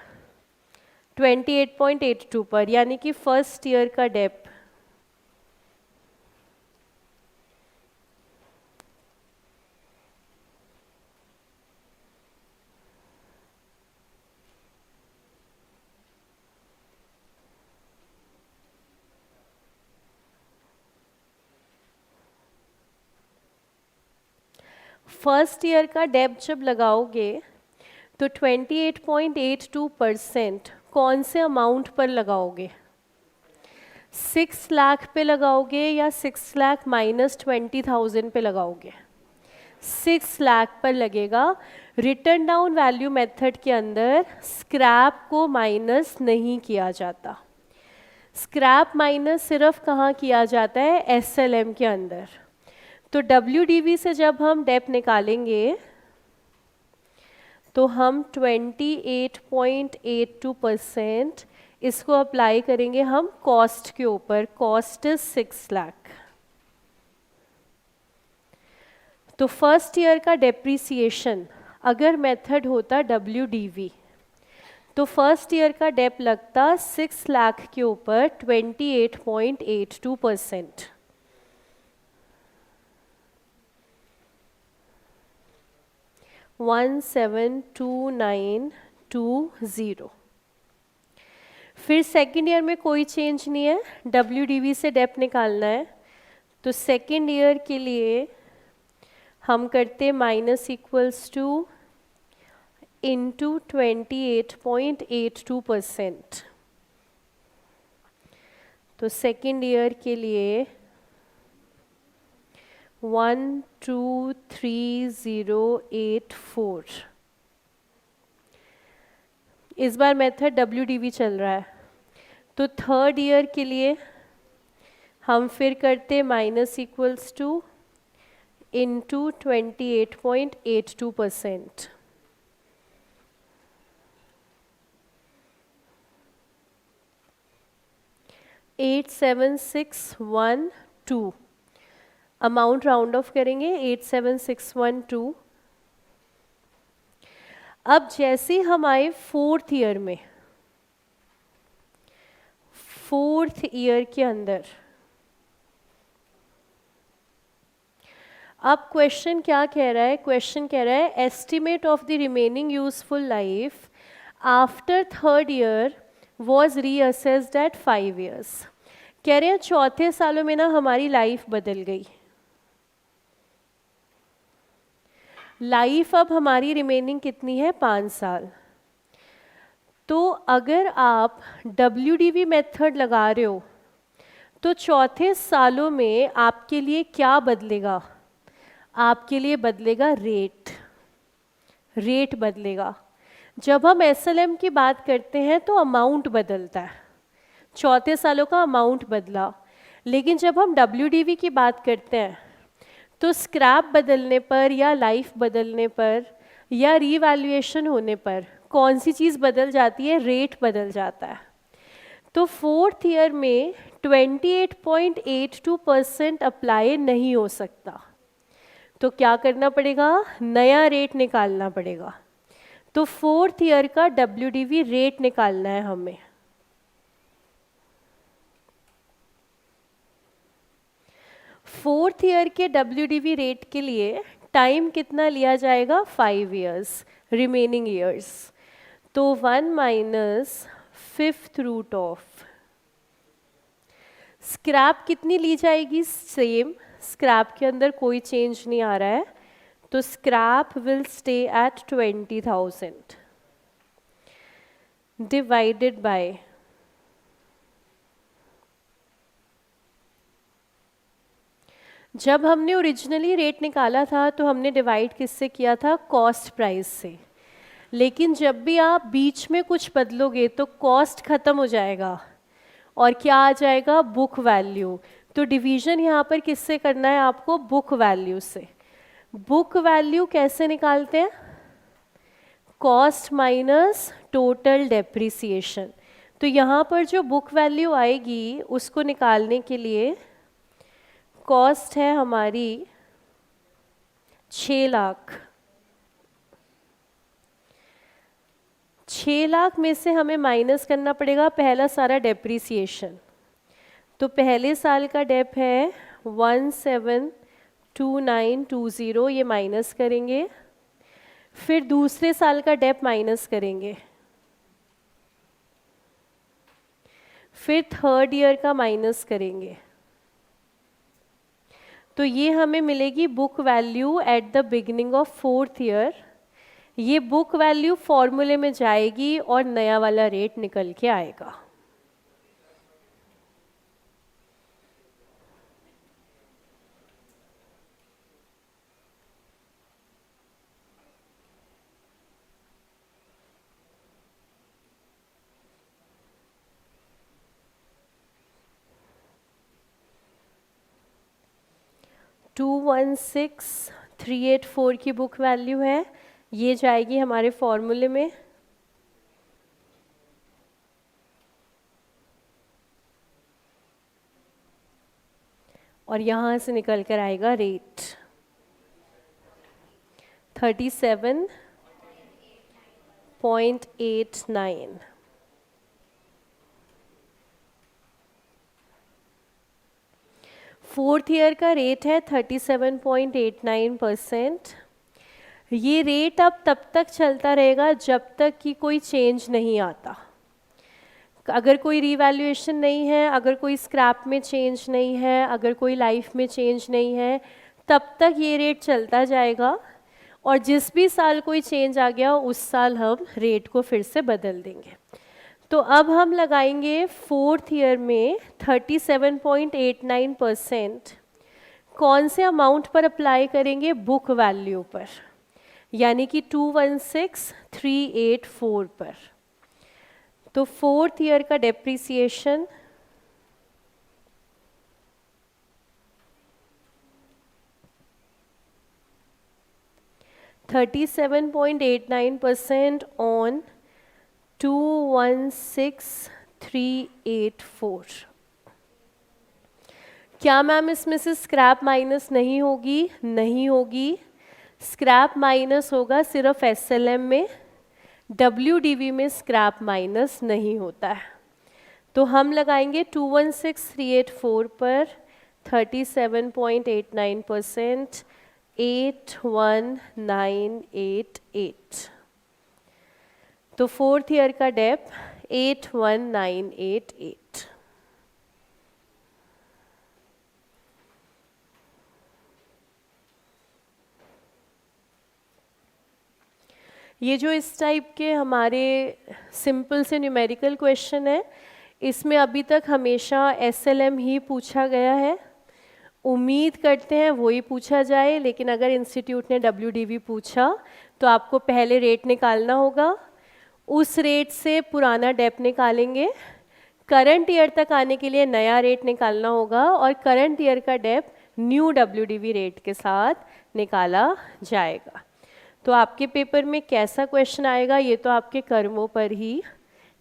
28.82 पर, यानी कि फर्स्ट ईयर का डेप। फर्स्ट ईयर का डेप जब लगाओगे तो 28.82% कौन से अमाउंट पर लगाओगे, 6 लाख पे लगाओगे या 6 लाख - 20,000 पे लगाओगे, 6 लाख पर लगेगा। रिटर्न डाउन वैल्यू मेथड के अंदर स्क्रैप को माइनस नहीं किया जाता। स्क्रैप माइनस सिर्फ कहाँ किया जाता है, SLM के अंदर। तो WDV से जब हम डेप निकालेंगे तो हम 28.82% इसको अप्लाई करेंगे हम कॉस्ट के ऊपर। Cost is 6 lakh. तो फर्स्ट ईयर का डेप्रीसिएशन अगर मेथड होता WDV तो फर्स्ट ईयर का डेप लगता 6 लाख के ऊपर 28.82%। वन 172920। फिर सेकेंड ईयर में कोई चेंज नहीं है, WDV से डेप निकालना है। तो सेकेंड ईयर के लिए हम करते माइनस इक्वल्स टू इंटू 28.82%। तो सेकेंड ईयर के लिए 123,084। इस बार मेथड WDV चल रहा है। तो थर्ड ईयर के लिए हम फिर करते minus equals two into 28.82%। 87,612 amount round of करेंगे 87,612। अब जैसे हम आए फोर्थ ईयर के अंदर, अब क्वेश्चन क्या कह रहा है? क्वेश्चन कह रहा है estimate of the remaining useful life after third year was reassessed at 5 years। कह रहे हैं चौथे सालों में ना हमारी लाइफ बदल गई। लाइफ अब हमारी रिमेनिंग कितनी है? 5 साल। तो अगर आप WDV मेथड लगा रहे हो तो चौथे सालों में आपके लिए क्या बदलेगा? आपके लिए बदलेगा रेट बदलेगा। जब हम SLM की बात करते हैं तो अमाउंट बदलता है, चौथे सालों का अमाउंट बदला। लेकिन जब हम WDV की बात करते हैं तो स्क्रैप बदलने पर या लाइफ बदलने पर या रीवैल्यूएशन होने पर कौन सी चीज़ बदल जाती है? रेट बदल जाता है। तो फोर्थ ईयर में 28.82% अप्लाई नहीं हो सकता, तो क्या करना पड़ेगा? नया रेट निकालना पड़ेगा। तो फोर्थ ईयर का WDV रेट निकालना है हमें। फोर्थ ईयर के WDV रेट के लिए टाइम कितना लिया जाएगा? 5 years रिमेनिंग ईयर्स। तो 1 minus 5th root of scrap कितनी ली जाएगी? सेम, स्क्रैप के अंदर कोई चेंज नहीं आ रहा है, तो scrap will stay at 20,000 divided by जब हमने ओरिजिनली रेट निकाला था तो हमने डिवाइड किससे किया था? कॉस्ट प्राइस से। लेकिन जब भी आप बीच में कुछ बदलोगे तो कॉस्ट खत्म हो जाएगा और क्या आ जाएगा? Book value. तो डिवीजन यहाँ पर किससे करना है आपको? बुक वैल्यू से। बुक वैल्यू कैसे निकालते हैं? Cost minus total depreciation. तो यहाँ पर जो बुक वैल्यू आएगी उसको निकालने के लिए कॉस्ट है हमारी 6 लाख। 6 लाख में से हमें माइनस करना पड़ेगा पहला सारा डेप्रिसिएशन। तो पहले साल का डेप है 172920, ये माइनस करेंगे। फिर दूसरे साल का डेप माइनस करेंगे, फिर थर्ड ईयर का माइनस करेंगे। तो ये हमें मिलेगी book value at the beginning of fourth year. ये बुक वैल्यू फॉर्मूले में जाएगी और नया वाला रेट निकल के आएगा। टू 16384 की बुक वैल्यू है, ये जाएगी हमारे फॉर्मूले में। और यहाँ से निकल कर आएगा रेट 37.89। फोर्थ ईयर का रेट है 37.89%। ये रेट अब तब तक चलता रहेगा जब तक कि कोई चेंज नहीं आता। अगर कोई रीवैल्यूएशन नहीं है, अगर कोई स्क्रैप में चेंज नहीं है, अगर कोई लाइफ में चेंज नहीं है, तब तक ये रेट चलता जाएगा। और जिस भी साल कोई चेंज आ गया उस साल हम रेट को फिर से बदल देंगे। तो अब हम लगाएंगे फोर्थ ईयर में 37.89%। कौन से अमाउंट पर अप्लाई करेंगे? बुक वैल्यू पर, यानी कि 216384 पर। तो फोर्थ ईयर का डेप्रिसिएशन 37.89% on 216384। क्या मैम इसमें से स्क्रैप माइनस नहीं होगी? नहीं होगी। स्क्रैप माइनस होगा सिर्फ एसएलएम में, डब्ल्यूडीवी में स्क्रैप माइनस नहीं होता है। तो हम लगाएंगे 216384 पर 37.89%, 81988। तो फोर्थ ईयर का डेप 81988। ये जो इस टाइप के हमारे सिंपल से न्यूमेरिकल क्वेश्चन है, इसमें अभी तक हमेशा एसएलएम ही पूछा गया है। उम्मीद करते हैं वही पूछा जाए, लेकिन अगर इंस्टीट्यूट ने डब्ल्यूडीवी पूछा तो आपको पहले रेट निकालना होगा, उस रेट से पुराना डेप निकालेंगे, करंट ईयर तक आने के लिए नया रेट निकालना होगा और करंट ईयर का डेप न्यू डब्ल्यूडीवी रेट के साथ निकाला जाएगा। तो आपके पेपर में कैसा क्वेश्चन आएगा ये तो आपके कर्मों पर ही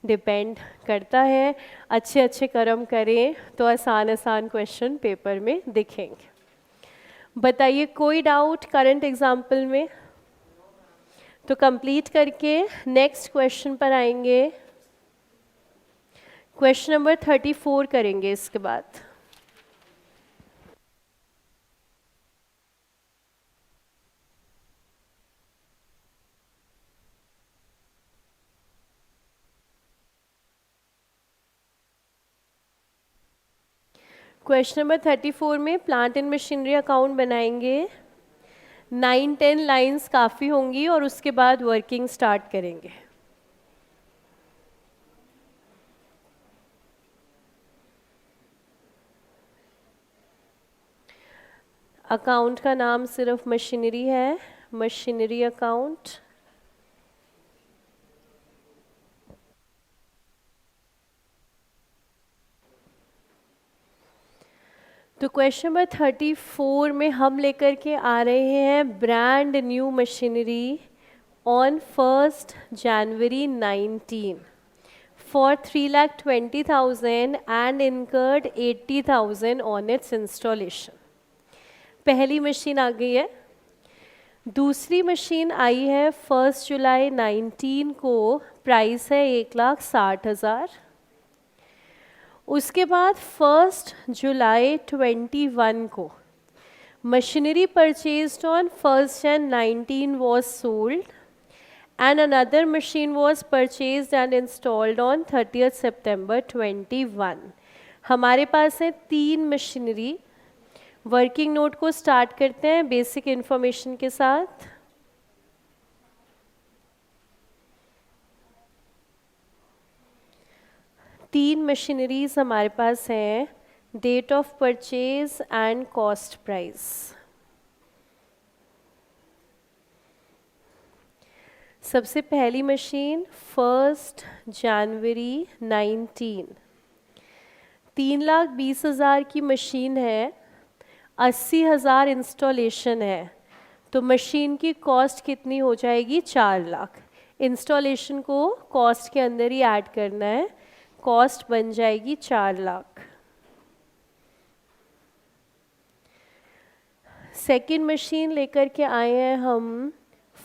डिपेंड करता है। अच्छे अच्छे कर्म करें तो आसान आसान क्वेश्चन पेपर में दिखेंगे। बताइए कोई डाउट करंट एग्जाम्पल में? तो कंप्लीट करके नेक्स्ट क्वेश्चन पर आएंगे। क्वेश्चन नंबर 34 करेंगे इसके बाद। क्वेश्चन नंबर 34 में प्लांट एंड मशीनरी अकाउंट बनाएंगे। 9-10 लाइंस काफ़ी होंगी और उसके बाद वर्किंग स्टार्ट करेंगे। अकाउंट का नाम सिर्फ मशीनरी है, मशीनरी अकाउंट। तो क्वेश्चन नंबर 34 में हम लेकर के आ रहे हैं brand new machinery on 1st January 19 for 3,20,000 and incurred 80,000 on its installation। पहली मशीन आ गई है। दूसरी मशीन आई है 1 जुलाई 19 को, प्राइस है 1,60,000। उसके बाद 1 जुलाई 21 को machinery purchased on 1 Jan 19 was sold and another machine was purchased and installed on 30th September 21। हमारे पास है 3 मशीनरी। वर्किंग नोट को स्टार्ट करते हैं बेसिक इंफॉर्मेशन के साथ। तीन मशीनरीज हमारे पास हैं, date of purchase and cost price. सबसे पहली मशीन 1 जनवरी 19, 3,20,000 की मशीन है, 80,000 इंस्टॉलेशन है। तो मशीन की कॉस्ट कितनी हो जाएगी? 4 लाख। इंस्टॉलेशन को कॉस्ट के अंदर ही ऐड करना है, कॉस्ट बन जाएगी 4 लाख। सेकेंड मशीन लेकर के आए हैं हम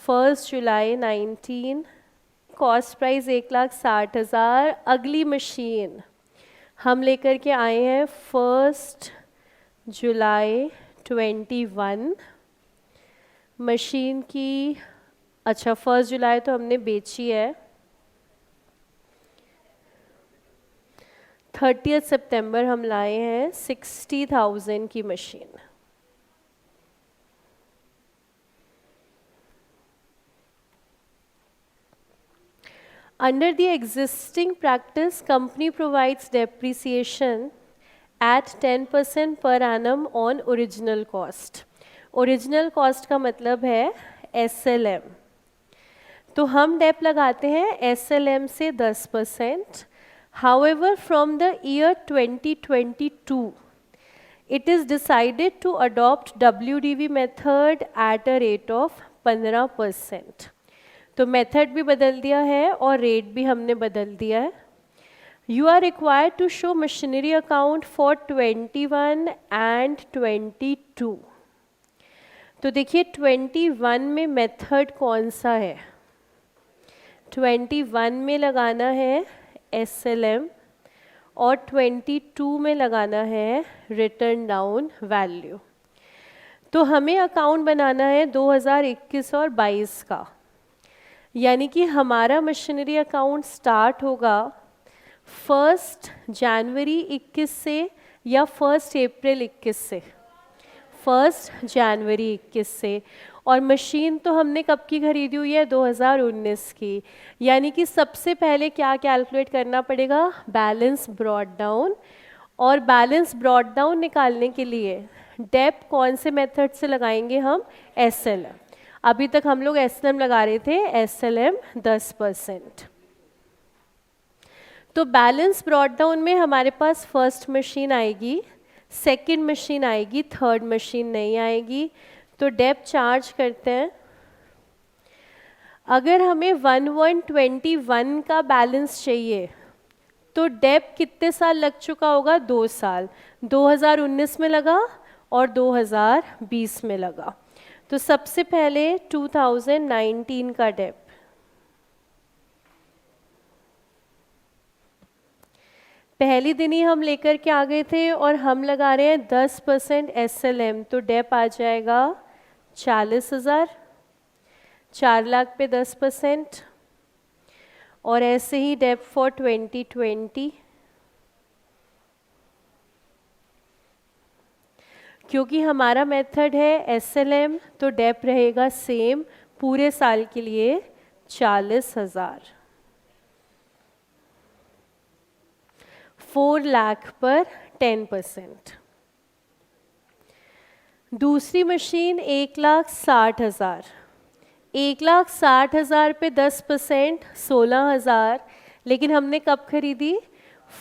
1 जुलाई 19, कॉस्ट प्राइस 1,60,000। अगली मशीन हम लेकर के आए हैं 1 जुलाई 21। मशीन की 1 जुलाई तो हमने बेची है, 30 सितंबर हम लाए हैं 60,000 की machine. Under the existing practice, company provides depreciation at 10% per annum on original cost। Original cost का मतलब है SLM। तो हम डेप लगाते हैं SLM से 10%। However, from the year 2022, it is decided to adopt WDV method at a rate of 15%। तो method भी बदल दिया है और रेट भी हमने बदल दिया है। You are required to show machinery account for 21 and 22. तो देखिए 21 में मेथड कौन सा है? 21 में लगाना है SLM और 22 में लगाना है रिटर्न डाउन वैल्यू। तो हमें अकाउंट बनाना है 2021 और 22 का, यानी कि हमारा मशीनरी अकाउंट स्टार्ट होगा 1 जनवरी 21 से या 1 अप्रैल 21 से, 1 जनवरी 21 से। और मशीन तो हमने कब की खरीदी हुई है? 2019 की। यानी कि सबसे पहले क्या कैलकुलेट करना पड़ेगा? Balance brought down. और बैलेंस ब्रॉट डाउन निकालने के लिए डेप्ट कौन से मेथड से लगाएंगे हम? SLM। अभी तक हम लोग SLM लगा रहे थे, SLM 10%। तो बैलेंस ब्रॉट डाउन में हमारे पास फर्स्ट मशीन आएगी, सेकंड मशीन आएगी, थर्ड मशीन नहीं आएगी। तो डेप्ट चार्ज करते हैं। अगर हमें 1121 का बैलेंस चाहिए तो डेप्ट कितने साल लग चुका होगा? 2 साल। 2019 में लगा और 2020 में लगा। तो सबसे पहले 2019 का डेप्ट, पहली दिन ही हम लेकर के आ गए थे और हम लगा रहे हैं 10% SLM। तो डेप आ जाएगा 40,000, 4 लाख पे 10%। और ऐसे ही डेप फॉर 2020, क्योंकि हमारा मेथड है SLM तो डेप रहेगा सेम पूरे साल के लिए 40,000। 4 लाख पर 10%। दूसरी मशीन 1,60,000, 1,60,000 पे 10% 16,000। लेकिन हमने कब खरीदी?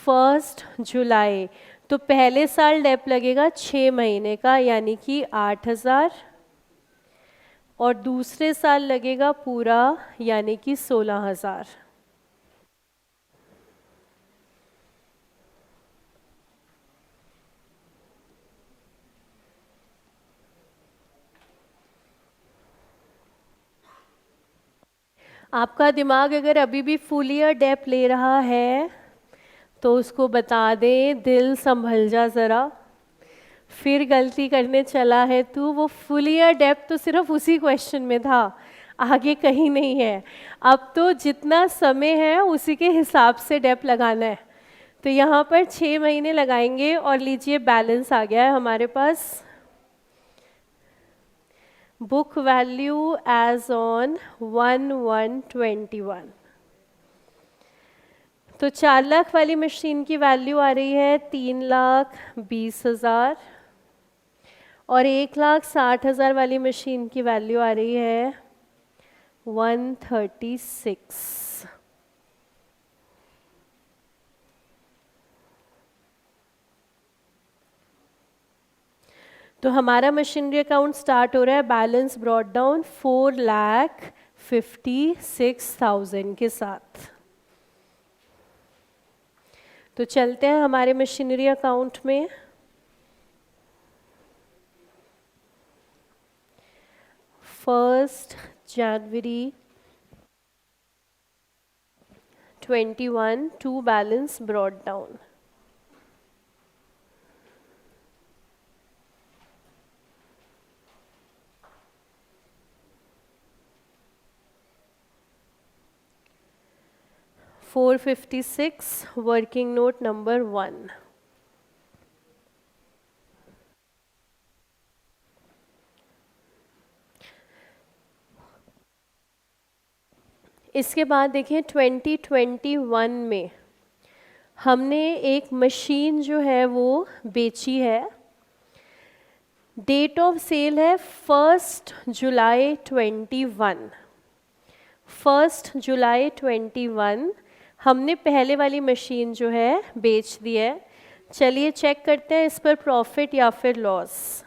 1 जुलाई। तो पहले साल डेप लगेगा 6 महीने का, यानी कि 8,000। और दूसरे साल लगेगा पूरा, यानी कि 16,000। आपका दिमाग अगर अभी भी फुल ईयर डेप ले रहा है तो उसको बता दें, दिल संभल जा ज़रा, फिर गलती करने चला है तू। वो फुल ईयर डेप तो सिर्फ उसी क्वेश्चन में था, आगे कहीं नहीं है। अब तो जितना समय है उसी के हिसाब से डेप लगाना है। तो यहाँ पर 6 महीने लगाएंगे और लीजिए बैलेंस आ गया है हमारे पास। Book value as on 1/1/21। तो 4 लाख वाली मशीन की वैल्यू आ रही है 3,20,000 और 1,60,000 वाली मशीन की वैल्यू आ रही है 136। तो हमारा मशीनरी अकाउंट स्टार्ट हो रहा है बैलेंस ब्रॉट डाउन 4,56,000 के साथ। तो चलते हैं हमारे मशीनरी अकाउंट में। First January 21 to balance brought down. $456 working note number 1। इसके बाद देखिए 2021 में हमने एक मशीन जो है वो बेची है। डेट ऑफ सेल है 1 जुलाई 21। 1 जुलाई 21 हमने पहले वाली मशीन जो है बेच दी है। चलिए चेक करते हैं इस पर प्रॉफिट या फिर लॉस।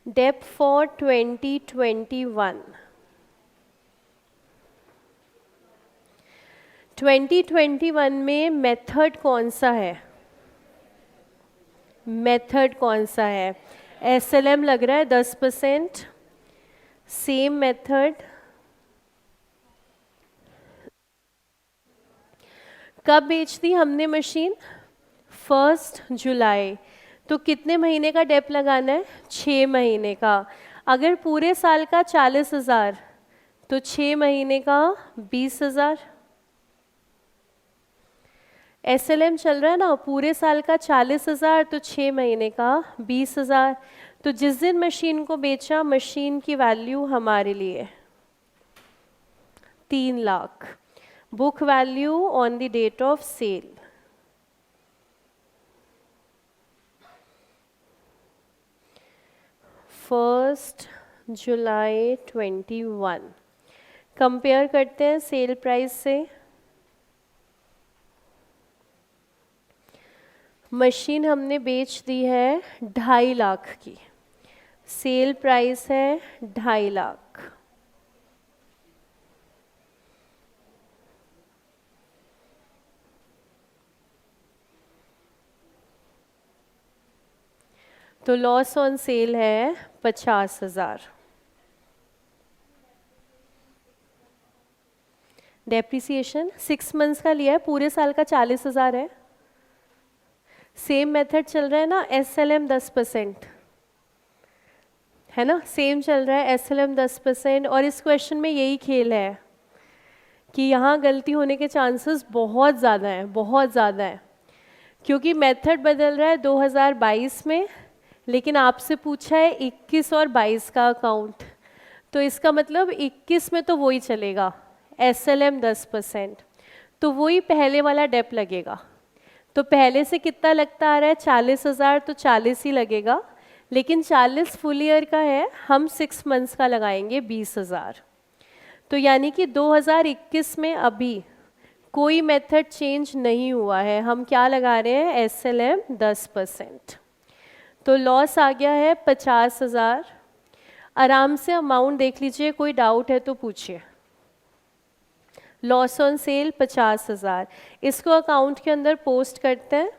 डेप्ट फॉर 2021, 2021 में मेथड कौन सा है? मेथड कौन सा है? SLM लग रहा है 10%, सेम मेथड। कब बेच दी हमने मशीन? 1 जुलाई। तो कितने महीने का डेप लगाना है? 6 महीने का। अगर पूरे साल का 40,000 तो 6 महीने का 20,000। SLM चल रहा है ना, पूरे साल का 40,000 तो 6 महीने का 20,000। तो जिस दिन मशीन को बेचा, मशीन की वैल्यू हमारे लिए 3 lakh. Book value on the date of sale. First July 21। Compare करते हैं सेल प्राइस से। मशीन हमने बेच दी है 2.5 लाख की, सेल प्राइस है 2.5 लाख। तो लॉस ऑन सेल है 50,000। डेप्रिसिएशन 6 मंथ्स का लिया है, पूरे साल का 40,000 है। सेम मेथड चल रहा है ना, SLM 10% है ना, सेम चल रहा है SLM 10%। और इस क्वेश्चन में यही खेल है कि यहाँ गलती होने के चांसेस बहुत ज़्यादा हैं, बहुत ज़्यादा है, क्योंकि मेथड बदल रहा है 2022 में, लेकिन आपसे पूछा है 21 और 22 का अकाउंट। तो इसका मतलब 21 में तो वही चलेगा, SLM 10%, तो वही पहले वाला डेप लगेगा। तो पहले से कितना लगता आ रहा है? 40,000, तो 40 ही लगेगा, लेकिन 40 फुल ईयर का है, हम 6 मंथ्स का लगाएंगे 20,000। तो यानी कि 2021 में अभी कोई मेथड चेंज नहीं हुआ है, हम क्या लगा रहे हैं? SLM 10%। तो लॉस आ गया है 50,000। आराम से अमाउंट देख लीजिए, कोई डाउट है तो पूछिए। लॉस ऑन सेल 50,000, इसको अकाउंट के अंदर पोस्ट करते हैं।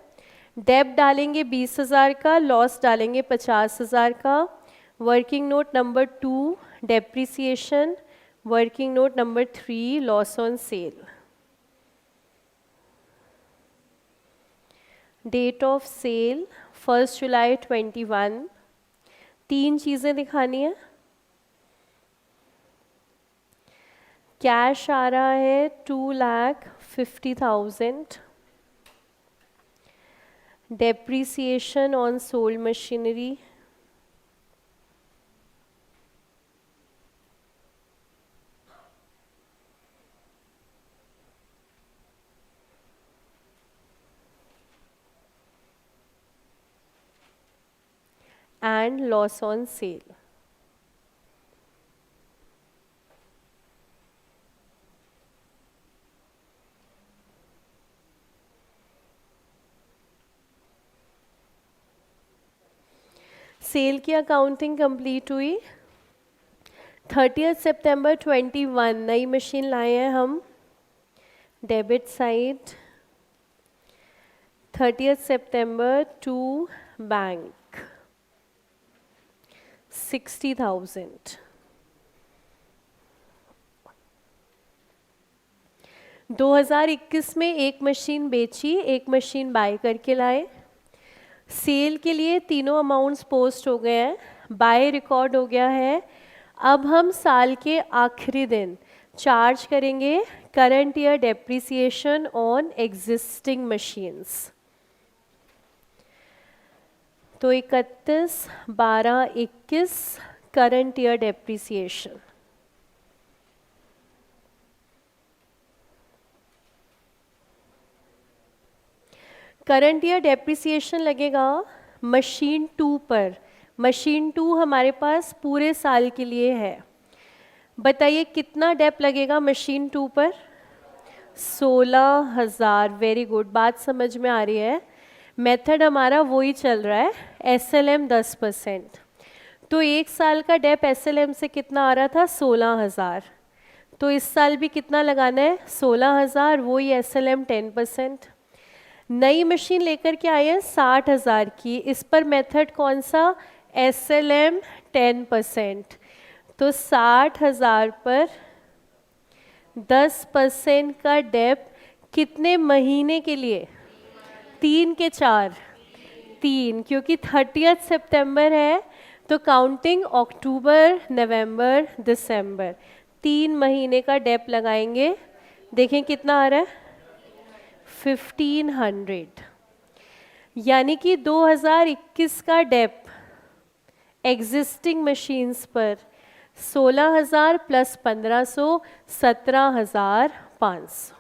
डेप डालेंगे 20,000 का, लॉस डालेंगे 50,000 का। Working note number 2 depreciation, working note number 3 loss on sale. Date of sale 1 July 21। 3 चीज़ें दिखानी है। कैश आ रहा है 2,50,000। Depreciation on sold machinery and loss on sale. Sale की अकाउंटिंग कंप्लीट हुई। 30 सितंबर 21 नई मशीन लाए हैं हम, debit side. 30 September to bank 60,000। 2021 में एक मशीन बेची, एक मशीन बाय करके लाए। सेल के लिए तीनों अमाउंट्स पोस्ट हो गए हैं, बाय रिकॉर्ड हो गया है। अब हम साल के आखिरी दिन चार्ज करेंगे current year depreciation on existing machines. तो 31/12/21 current year depreciation. Current year depreciation लगेगा मशीन 2 पर। मशीन 2 हमारे पास पूरे साल के लिए है। बताइए कितना डेप लगेगा मशीन 2 पर? 16,000। वेरी गुड, बात समझ में आ रही है। मेथड हमारा वही चल रहा है, SLM 10%। तो एक साल का डेप SLM से कितना आ रहा था? 16,000। तो इस साल भी कितना लगाना है, 16,000, वो ही SLM 10%। नई मशीन लेकर के आए हैं 60,000 की, इस पर मेथड कौन सा, SLM 10%। तो 60,000 पर 10% का डेप कितने महीने के लिए, 3 के 4, 3, क्योंकि 30 सितंबर है तो काउंटिंग अक्टूबर नवंबर दिसंबर, 3 महीने का डेप लगाएंगे। देखें कितना आ रहा है, 1500। यानी कि 2021 का डेप एग्जिस्टिंग मशीन्स पर 16,000 प्लस 1500, 17,500।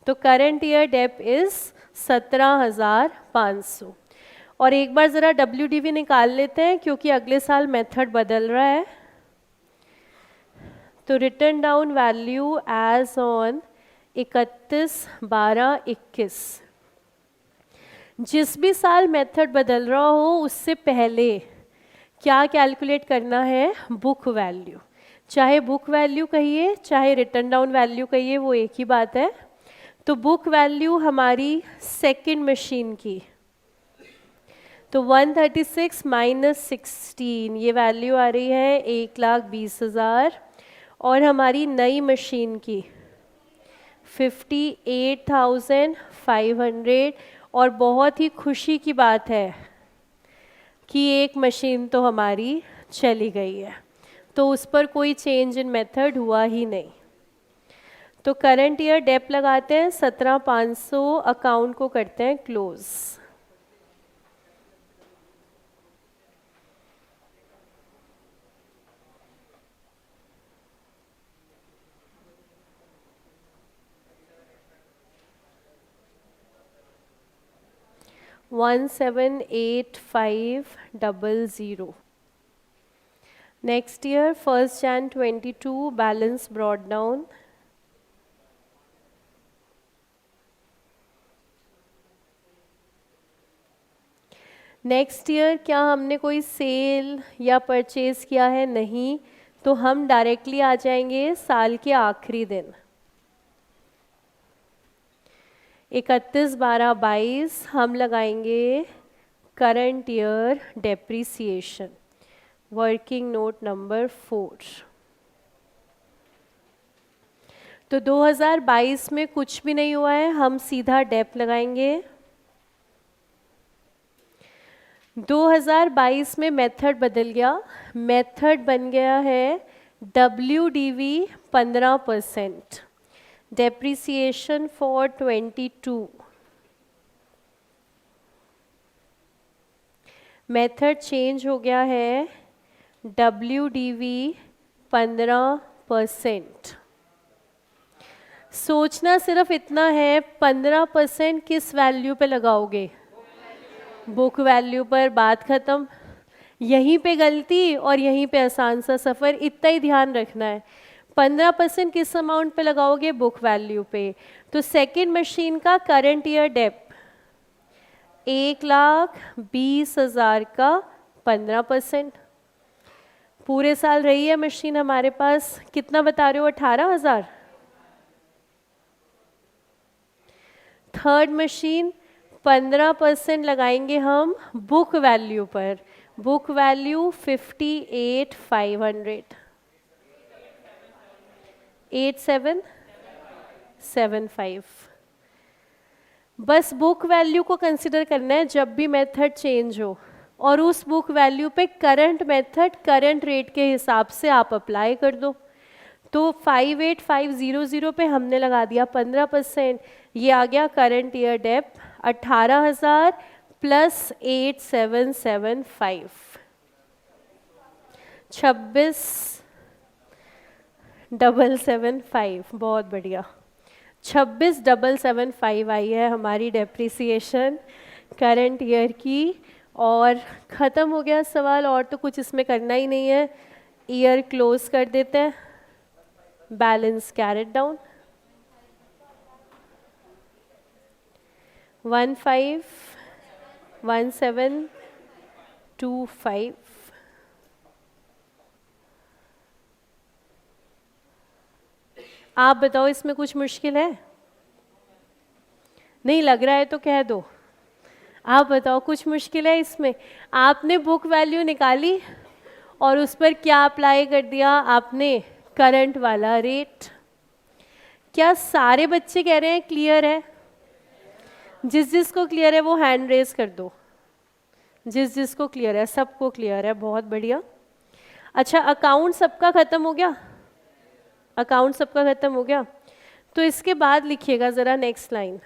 तो करंट ईयर डेप इज 17,500। और एक बार ज़रा WDV निकाल लेते हैं क्योंकि अगले साल मेथड बदल रहा है। तो written down value as on 31/12/21। जिस भी साल मेथड बदल रहा हो उससे पहले क्या कैलकुलेट करना है, बुक वैल्यू। चाहे बुक वैल्यू कहिए चाहे रिटर्न डाउन वैल्यू कहिए, वो एक ही बात है। तो बुक वैल्यू हमारी सेकंड मशीन की, तो 136 माइनस 16, ये वैल्यू आ रही है 1,20,000। और हमारी नई मशीन की 58,500। और बहुत ही खुशी की बात है कि एक मशीन तो हमारी चली गई है, तो उस पर कोई चेंज इन मेथड हुआ ही नहीं। तो करंट ईयर डेप लगाते हैं 17,500, अकाउंट को करते हैं close. $178500। Next year 1st Jan 22 balance brought down. Next year क्या हमने कोई सेल या परचेज किया है, नहीं, तो हम डायरेक्टली आ जाएंगे साल के आखिरी दिन 31/12/22। हम लगाएंगे current year depreciation, working note number 4। तो 2022 में कुछ भी नहीं हुआ है, हम सीधा डेप लगाएंगे। 2022 में मेथड बदल गया, मेथड बन गया है WDV 15%, depreciation for 22। Method change हो गया है WDV 15%। सोचना सिर्फ इतना है, 15% किस वैल्यू पे लगाओगे, बुक वैल्यू पर, बात ख़त्म। यहीं पे गलती और यहीं पे आसान सा सफ़र, इतना ही ध्यान रखना है। 15% किस अमाउंट पे लगाओगे, बुक वैल्यू पे। तो सेकंड मशीन का करंट ईयर डेप 1,20,000 का 15%। पूरे साल रही है मशीन हमारे पास, कितना बता रहे हो, 18,000। थर्ड मशीन 15% लगाएंगे हम बुक वैल्यू पर, बुक वैल्यू 58,500, 8775। बस बुक वैल्यू को कंसिडर करना है जब भी मेथड चेंज हो, और उस बुक वैल्यू पे करंट मेथड करंट रेट के हिसाब से आप अप्लाई कर दो। तो 58,500 पे हमने लगा दिया 15%, ये आ गया करंट ईयर डेप 18,000 प्लस 8,775, 26,775। बहुत बढ़िया, 26,775 आई है हमारी डेप्रिसिएशन करंट ईयर की। और ख़त्म हो गया सवाल, और तो कुछ इसमें करना ही नहीं है, ईयर क्लोज कर देते हैं। Balance carried down 15,1725। आप बताओ इसमें कुछ मुश्किल है? नहीं लग रहा है तो कह दो। आप बताओ कुछ मुश्किल है इसमें? आपने बुक वैल्यू निकाली और उस पर क्या अप्लाई कर दिया आपने? करंट वाला रेट। क्या सारे बच्चे कह रहे हैं क्लियर है? जिस जिसको क्लियर है वो हैंड रेज कर दो। जिस जिसको क्लियर है, सबको क्लियर है, बहुत बढ़िया। अच्छा, अकाउंट सबका खत्म हो गया? अकाउंट सबका खत्म हो गया? तो इसके बाद लिखिएगा जरा next line.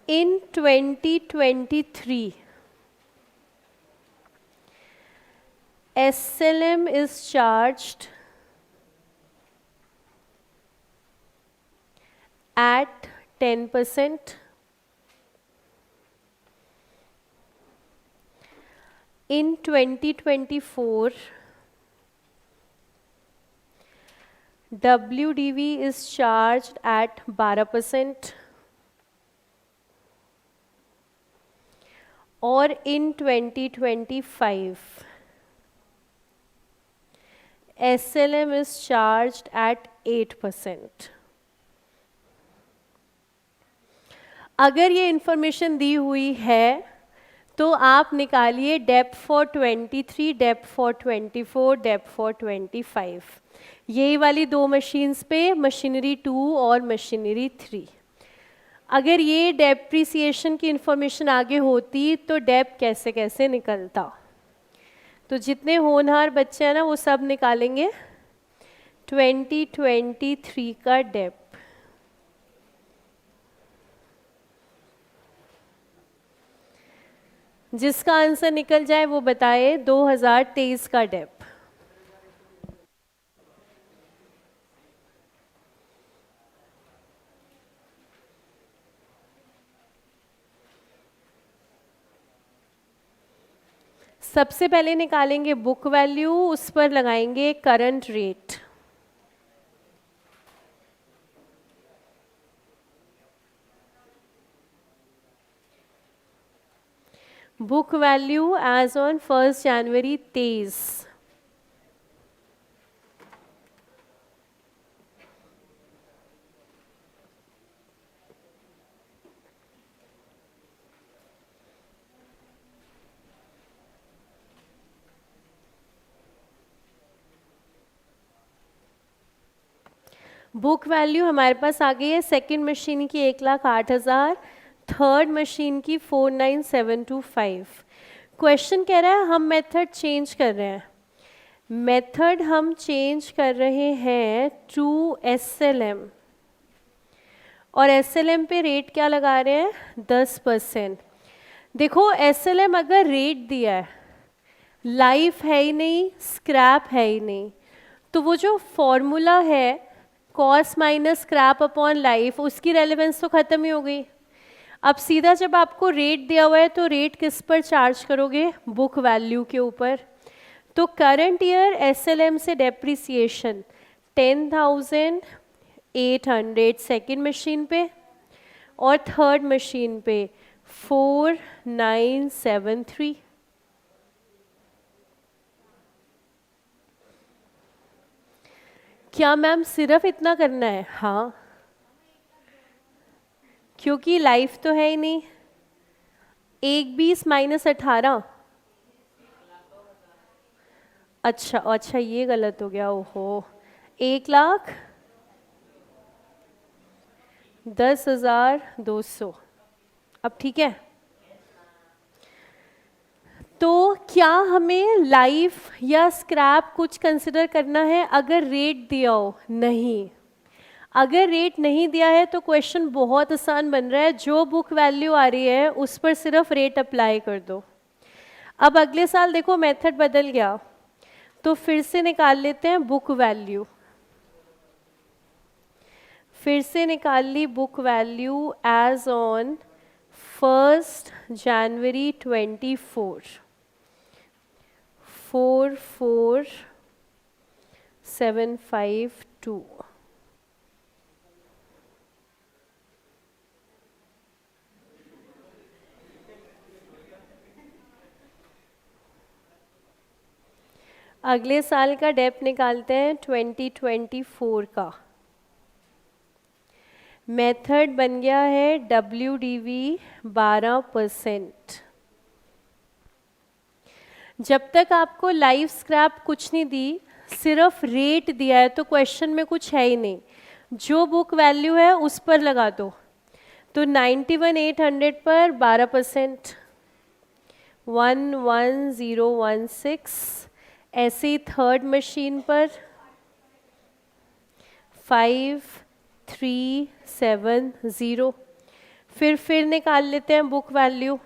In 2023, SLM is charged at 10%. In 2024, WDV is charged at 12%. और in 2025, SLM is charged at 8%. अगर ये इंफॉर्मेशन दी हुई है तो आप निकालिए depth for 23, depth for 24, depth for 25। यही वाली दो मशीन्स पे, मशीनरी 2 और मशीनरी 3। अगर ये डेप्रिसिएशन की इंफॉर्मेशन आगे होती तो डेप कैसे कैसे निकलता। तो जितने होनहार बच्चे हैं ना वो सब निकालेंगे 2023 का डेप। जिसका आंसर निकल जाए वो बताए 2023 का डेप। सबसे पहले निकालेंगे बुक वैल्यू, उस पर लगाएंगे current rate. Book value as on 1 January 23। Book value हमारे पास आ गई है सेकेंड मशीन की 1,08,000, थर्ड मशीन की 49,725। क्वेश्चन कह रहा है हम मेथड चेंज कर रहे हैं। मेथड हम चेंज कर रहे हैं टू SLM, और SLM पे रेट क्या लगा रहे हैं? 10%। देखो SLM अगर रेट दिया है, लाइफ है ही नहीं, स्क्रैप है ही नहीं, तो वो जो फॉर्मूला है cost minus scrap upon life, उसकी रेलेवेंस तो खत्म ही हो गई। अब सीधा जब आपको रेट दिया हुआ है तो रेट किस पर चार्ज करोगे? बुक वैल्यू के ऊपर। तो करंट ईयर SLM से डेप्रिसिएशन 10,800 सेकेंड मशीन पे, और थर्ड मशीन पे 4,973। क्या मैम सिर्फ इतना करना है? हाँ, क्योंकि लाइफ तो है ही नहीं। 1,20 माइनस 18। अच्छा अच्छा, ये गलत हो गया। ओहो, 1,10,200। अब ठीक है। तो क्या हमें लाइफ या स्क्रैप कुछ कंसिडर करना है अगर रेट दिया हो? नहीं। अगर रेट नहीं दिया है तो क्वेश्चन बहुत आसान बन रहा है, जो बुक वैल्यू आ रही है उस पर सिर्फ रेट अप्लाई कर दो। अब अगले साल देखो मेथड बदल गया, तो फिर से निकाल लेते हैं बुक वैल्यू। फिर से निकाल ली बुक वैल्यू एज ऑन 1 जनवरी 24। 4,4,752। अगले साल का डेप निकालते हैं 2024 का। मेथड बन गया है WDV 12%। जब तक आपको लाइव स्क्रैप कुछ नहीं दी, सिर्फ रेट दिया है, तो क्वेश्चन में कुछ है ही नहीं, जो बुक वैल्यू है उस पर लगा दो। तो 91,800 पर 12%, 11016। ऐसे ही थर्ड मशीन पर 5370। फिर निकाल लेते हैं बुक वैल्यू।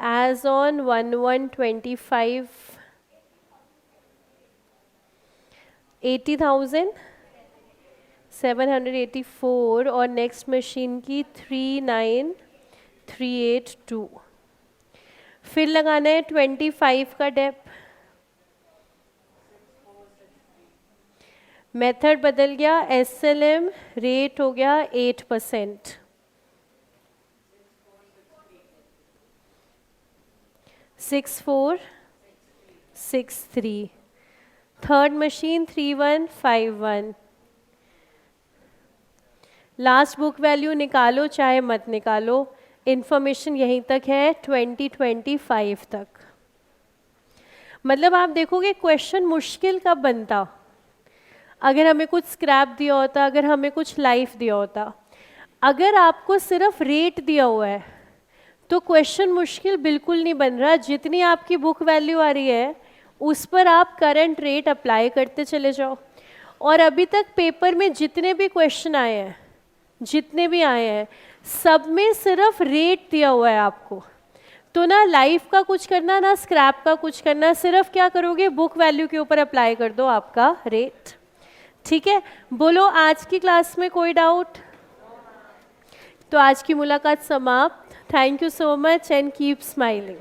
As on 1125, 80,784 और नेक्स्ट मशीन की 39,382। फिर लगाना है 25 का डेप। मेथड बदल गया, SLM रेट हो गया 8%। 6463। Third machine 3151। Last book value निकालो चाहे मत निकालो, इंफॉर्मेशन यहीं तक है 2025 तक। मतलब आप देखोगे क्वेश्चन मुश्किल कब बनता, अगर हमें कुछ स्क्रैप दिया होता, अगर हमें कुछ लाइफ दिया होता। अगर आपको सिर्फ रेट दिया हुआ है तो क्वेश्चन मुश्किल बिल्कुल नहीं बन रहा। जितनी आपकी बुक वैल्यू आ रही है उस पर आप करंट रेट अप्लाई करते चले जाओ। और अभी तक पेपर में जितने भी क्वेश्चन आए हैं, जितने भी आए हैं, सब में सिर्फ रेट दिया हुआ है आपको। तो ना लाइफ का कुछ करना, ना स्क्रैप का कुछ करना, सिर्फ क्या करोगे, बुक वैल्यू के ऊपर अप्लाई कर दो आपका रेट। ठीक है, बोलो आज की क्लास में कोई डाउट? तो आज की मुलाकात समाप्त। Thank you so much and keep smiling.